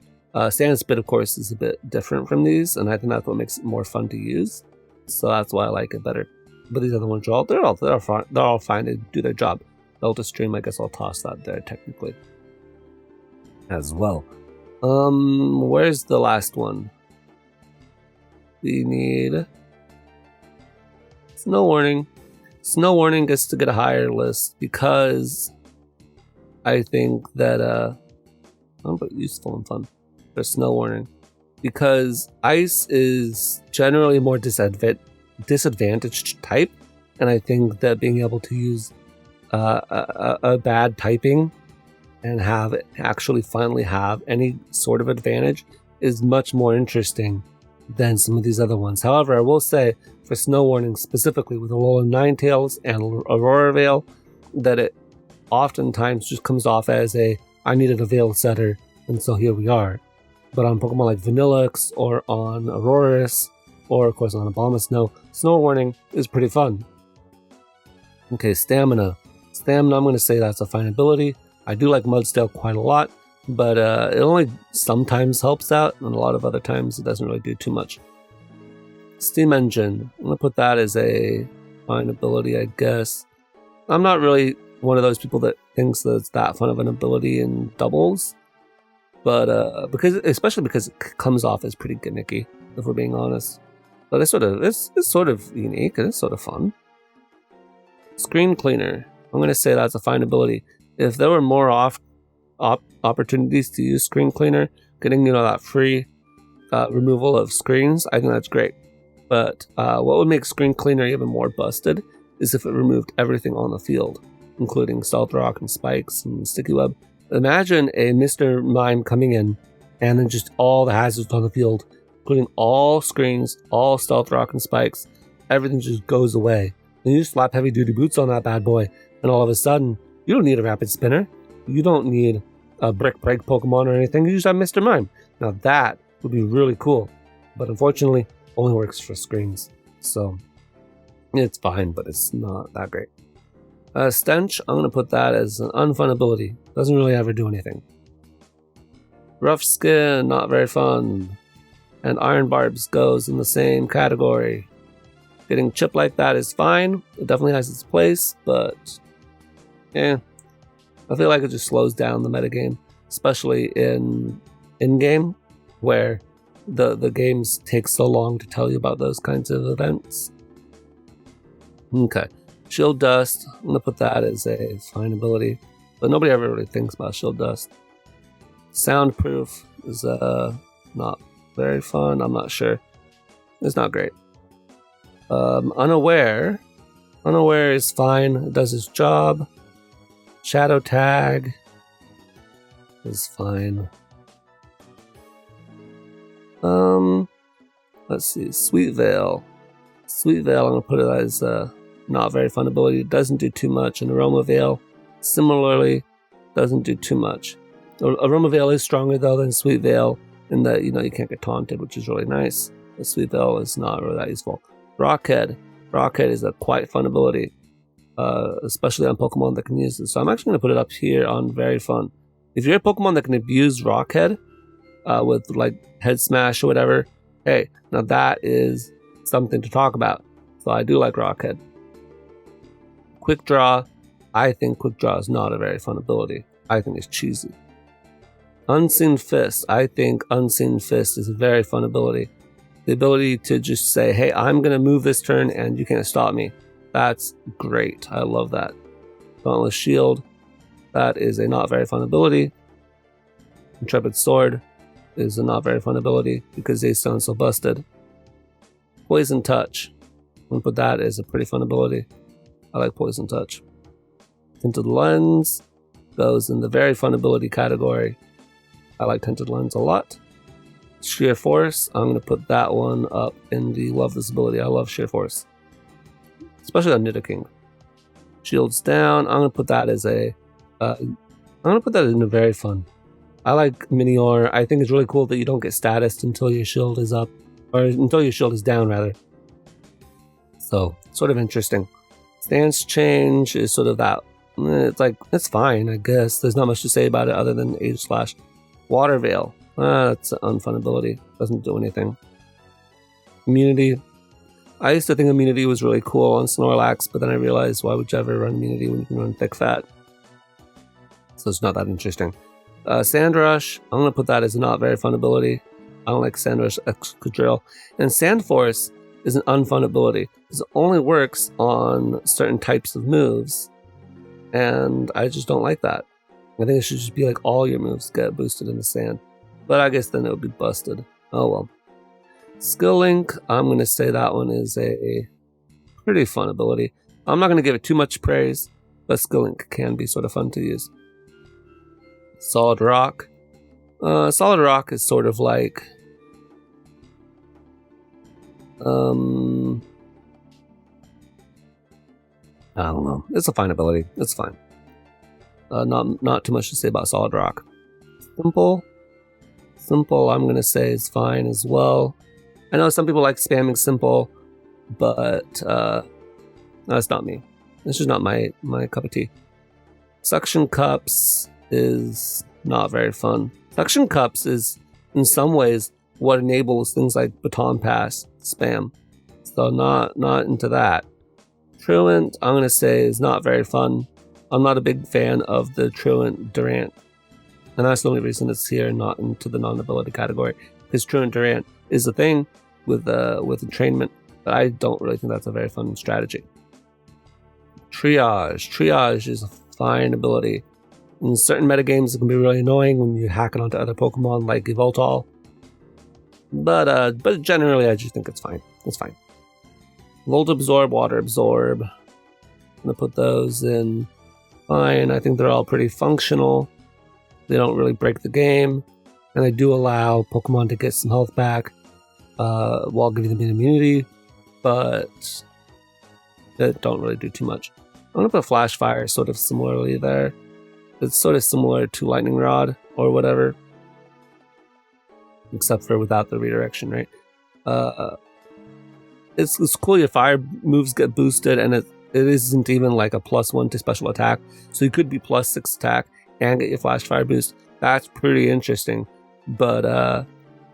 Speaker 1: Sand Spit, of course, is a bit different from these, and I think that's what makes it more fun to use. So that's why I like it better. But these other ones are all fine to do their job. Delta Stream, I guess I'll toss that there technically as well. Where's the last one? We need Snow Warning. Snow Warning gets to get a higher list because I think that but useful and fun for Snow Warning, because Ice is generally more disadvantaged type, and I think that being able to use a bad typing and finally have any sort of advantage is much more interesting than some of these other ones. However, I will say for Snow Warning specifically with Alolan Ninetales and Aurora Veil, that it oftentimes just comes off as I needed a Veil setter, and so here we are. But on Pokemon like Vanillix or on Aurorus, or of course on Abomasnow, Snow Warning is pretty fun. Okay, Stamina. Stamina, I'm going to say that's a fine ability. I do like Mudstale quite a lot, but it only sometimes helps out, and a lot of other times it doesn't really do too much. Steam Engine, I'm going to put that as a fine ability, I guess. I'm not really one of those people that thinks that it's that fun of an ability in doubles, but especially because it comes off as pretty gimmicky, if we're being honest. But it's sort of unique and it's sort of fun. Screen Cleaner, I'm going to say that's a fine ability. If there were more opportunities to use Screen Cleaner, getting that free removal of screens, I think that's great. But what would make Screen Cleaner even more busted is if it removed everything on the field, including Stealth Rock and Spikes and Sticky Web. Imagine a Mr. Mime coming in and then just all the hazards on the field, including all screens, all Stealth Rock and Spikes, everything just goes away. And you slap heavy duty boots on that bad boy, and all of a sudden, you don't need a Rapid Spinner. You don't need a Brick Break Pokemon or anything. You just have Mr. Mime. Now that would be really cool. But unfortunately, only works for screens. So it's fine, but it's not that great. Stench, I'm going to put that as an unfun ability. Doesn't really ever do anything. Rough Skin, not very fun. And Iron Barbs goes in the same category. Getting Chip like that is fine. It definitely has its place, but I feel like it just slows down the metagame, especially in-game, where the games take so long to tell you about those kinds of events. Okay. Shield Dust, I'm going to put that as a fine ability, but nobody ever really thinks about Shield Dust. Soundproof is not very fun, I'm not sure. It's not great. Unaware is fine, it does its job. Shadow Tag is fine. Let's see, Sweet Veil. I'm going to put it as not very fun ability. It doesn't do too much. And Aroma Veil, similarly, doesn't do too much. Aroma Veil is stronger though than Sweet Veil in that you can't get taunted, which is really nice. The Sweet Veil is not really that useful. Rockhead is a quite fun ability. especially on Pokemon that can use this. So I'm actually going to put it up here on very fun. If you're a Pokemon that can abuse Rock Head with like Head Smash or whatever, hey, now that is something to talk about. So I do like Rock Head. Quick Draw, I think Quick Draw is not a very fun ability. I think it's cheesy. Unseen Fist, I think Unseen Fist is a very fun ability. The ability to just say, hey, I'm going to move this turn and you can't stop me. That's great. I love that. Dauntless Shield, that is a not very fun ability. Intrepid Sword is a not very fun ability because they sound so busted. Poison Touch, I'm going to put that as a pretty fun ability. I like Poison Touch. Tinted Lens goes in the very fun ability category. I like Tinted Lens a lot. Sheer Force, I'm going to put that one up in the love this ability. I love Sheer Force, especially on Nidoking. Shields Down, I'm going to put that as a I'm going to put that in a very fun. I like Minior. I think it's really cool that you don't get status until your shield is up, or until your shield is down rather. So sort of interesting. Stance Change is sort of that. It's like, it's fine, I guess. There's not much to say about it other than Age Slash. Water Veil. That's an unfun ability. Doesn't do anything. Immunity. I used to think Immunity was really cool on Snorlax, but then I realized, why would you ever run Immunity when you can run Thick Fat? So it's not that interesting. Sand Rush. I'm going to put that as a not very fun ability. I don't like Sand Rush Excadrill. And Sand Force is an unfun ability because it only works on certain types of moves. And I just don't like that. I think it should just be like all your moves get boosted in the sand. But I guess then it would be busted. Oh well. Skill Link, I'm going to say that one is a pretty fun ability. I'm not going to give it too much praise, but Skill Link can be sort of fun to use. Solid Rock. Solid Rock is sort of like... I don't know. It's a fine ability. It's fine. Not too much to say about Solid Rock. Simple, I'm going to say is fine as well. I know some people like spamming Simple, but that's not me. It's just not my cup of tea. Suction Cups is not very fun. Suction Cups is, in some ways, what enables things like Baton Pass spam. So not into that. Truant, I'm going to say, is not very fun. I'm not a big fan of the Truant Durant. And that's the only reason it's here, not into the non-ability category. Because Truant Durant is a thing with entrainment, but I don't really think that's a very fun strategy. Triage is a fine ability. In certain metagames, it can be really annoying when you hack it onto other Pokemon like Yveltal. But generally, I just think it's fine. It's fine. Volt Absorb, Water Absorb. I'm going to put those in fine. I think they're all pretty functional. They don't really break the game. And they do allow Pokemon to get some health back while giving them immunity. But they don't really do too much. I'm going to put Flash Fire sort of similarly there. It's sort of similar to Lightning Rod or whatever. Except for without the redirection, right? It's cool your fire moves get boosted, and it isn't even like a +1 to special attack. So you could be +6 attack and get your Flash Fire boost. That's pretty interesting. But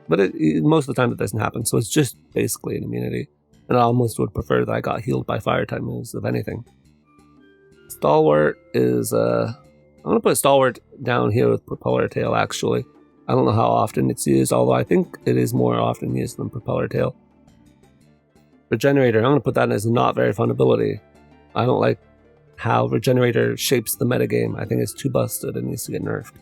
Speaker 1: most of the time it doesn't happen. So it's just basically an immunity. And I almost would prefer that I got healed by fire type moves, if anything. Stalwart is I'm gonna put Stalwart down here with Propeller Tail actually. I don't know how often it's used, although I think it is more often used than Propeller Tail. Regenerator, I'm going to put that as a not very fun ability. I don't like how Regenerator shapes the metagame. I think it's too busted and needs to get nerfed.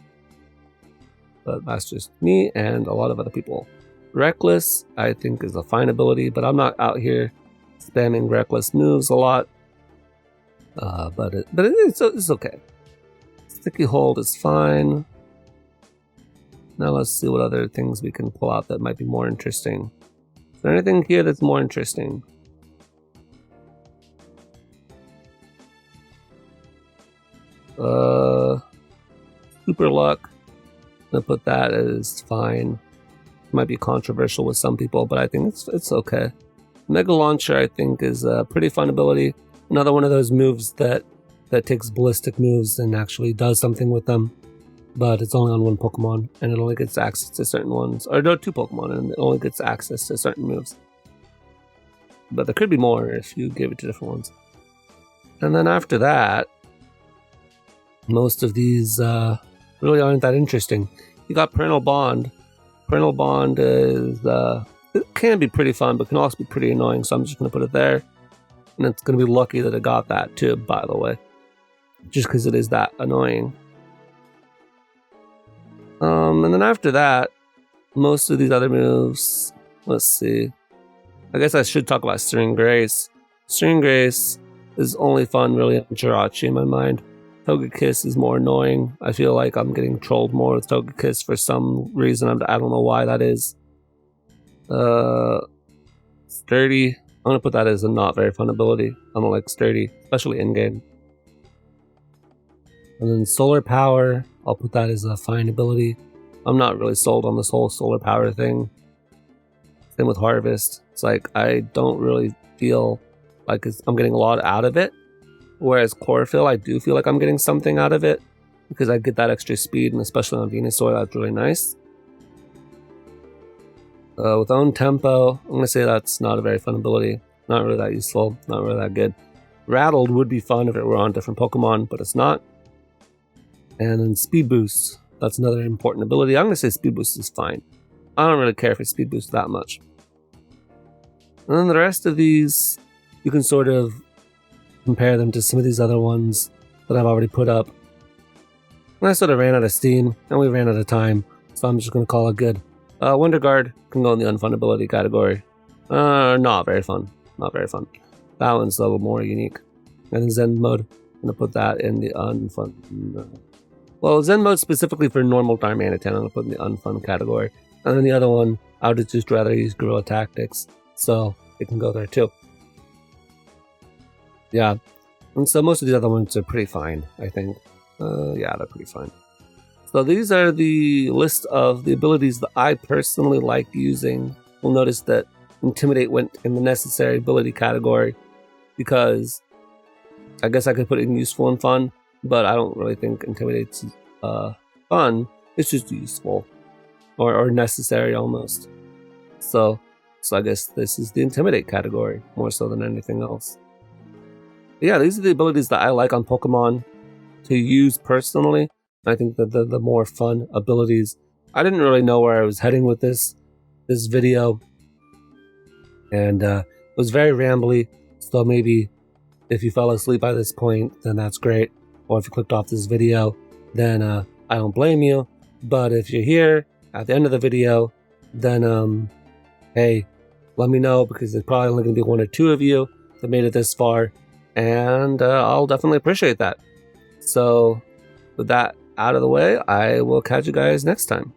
Speaker 1: But that's just me and a lot of other people. Reckless, I think, is a fine ability, but I'm not out here spamming Reckless moves a lot. But it's okay. Sticky Hold is fine. Now let's see what other things we can pull out that might be more interesting. Is there anything here that's more interesting? Super Luck. I'm gonna put that as fine. Might be controversial with some people, but I think it's okay. Mega Launcher, I think, is a pretty fun ability. Another one of those moves that takes ballistic moves and actually does something with them, but it's only on one Pokemon, and it only gets access to certain ones. Or no, 2 Pokemon, and it only gets access to certain moves. But there could be more if you give it to different ones. And then after that, most of these really aren't that interesting. You got Parental Bond. Parental Bond is it can be pretty fun, but can also be pretty annoying, so I'm just going to put it there. And it's going to be lucky that I got that too, by the way. Just because it is that annoying. And then after that, most of these other moves, let's see. I guess I should talk about Stirring Grace. Stirring Grace is only fun really on Jirachi in my mind. Togekiss is more annoying. I feel like I'm getting trolled more with Togekiss for some reason. I don't know why that is. Sturdy. I'm going to put that as a not very fun ability. I don't like Sturdy, especially in-game. And then Solar Power, I'll put that as a fine ability. I'm not really sold on this whole Solar Power thing. Same with Harvest. It's like, I don't really feel like I'm getting a lot out of it. Whereas Chlorophyll, I do feel like I'm getting something out of it, because I get that extra speed, and especially on Venusaur, that's really nice. With Own Tempo, I'm going to say that's not a very fun ability. Not really that useful, not really that good. Rattled would be fun if it were on different Pokemon, but it's not. And then Speed Boost, that's another important ability. I'm going to say Speed Boost is fine. I don't really care for Speed Boost that much. And then the rest of these, you can sort of compare them to some of these other ones that I've already put up. And I sort of ran out of steam, and we ran out of time, so I'm just going to call it good. Wonder Guard can go in the unfun ability category. Not very fun. Not very fun. That one's a little more unique. And then Zen Mode, I'm going to put that in the unfun. Well, Zen Mode specifically for normal Darmanitan, I'm going to put in the unfun category. And then the other one, I would just rather use Guerrilla Tactics, so it can go there too. Yeah, and so most of these other ones are pretty fine, I think. Yeah, they're pretty fine. So these are the list of the abilities that I personally like using. You'll notice that Intimidate went in the necessary ability category, because I guess I could put it in useful and fun, but I don't really think Intimidate's fun. It's just useful, or necessary almost. So I guess this is the Intimidate category, more so than anything else. But yeah, these are the abilities that I like on Pokemon to use personally. I think that the more fun abilities. I didn't really know where I was heading with this video, and it was very rambly, so maybe if you fell asleep by this point, then that's great. Or if you clicked off this video, then I don't blame you. But if you're here at the end of the video, then hey, let me know, because there's probably only going to be 1 or 2 of you that made it this far, and I'll definitely appreciate that. So with that out of the way, I will catch you guys next time.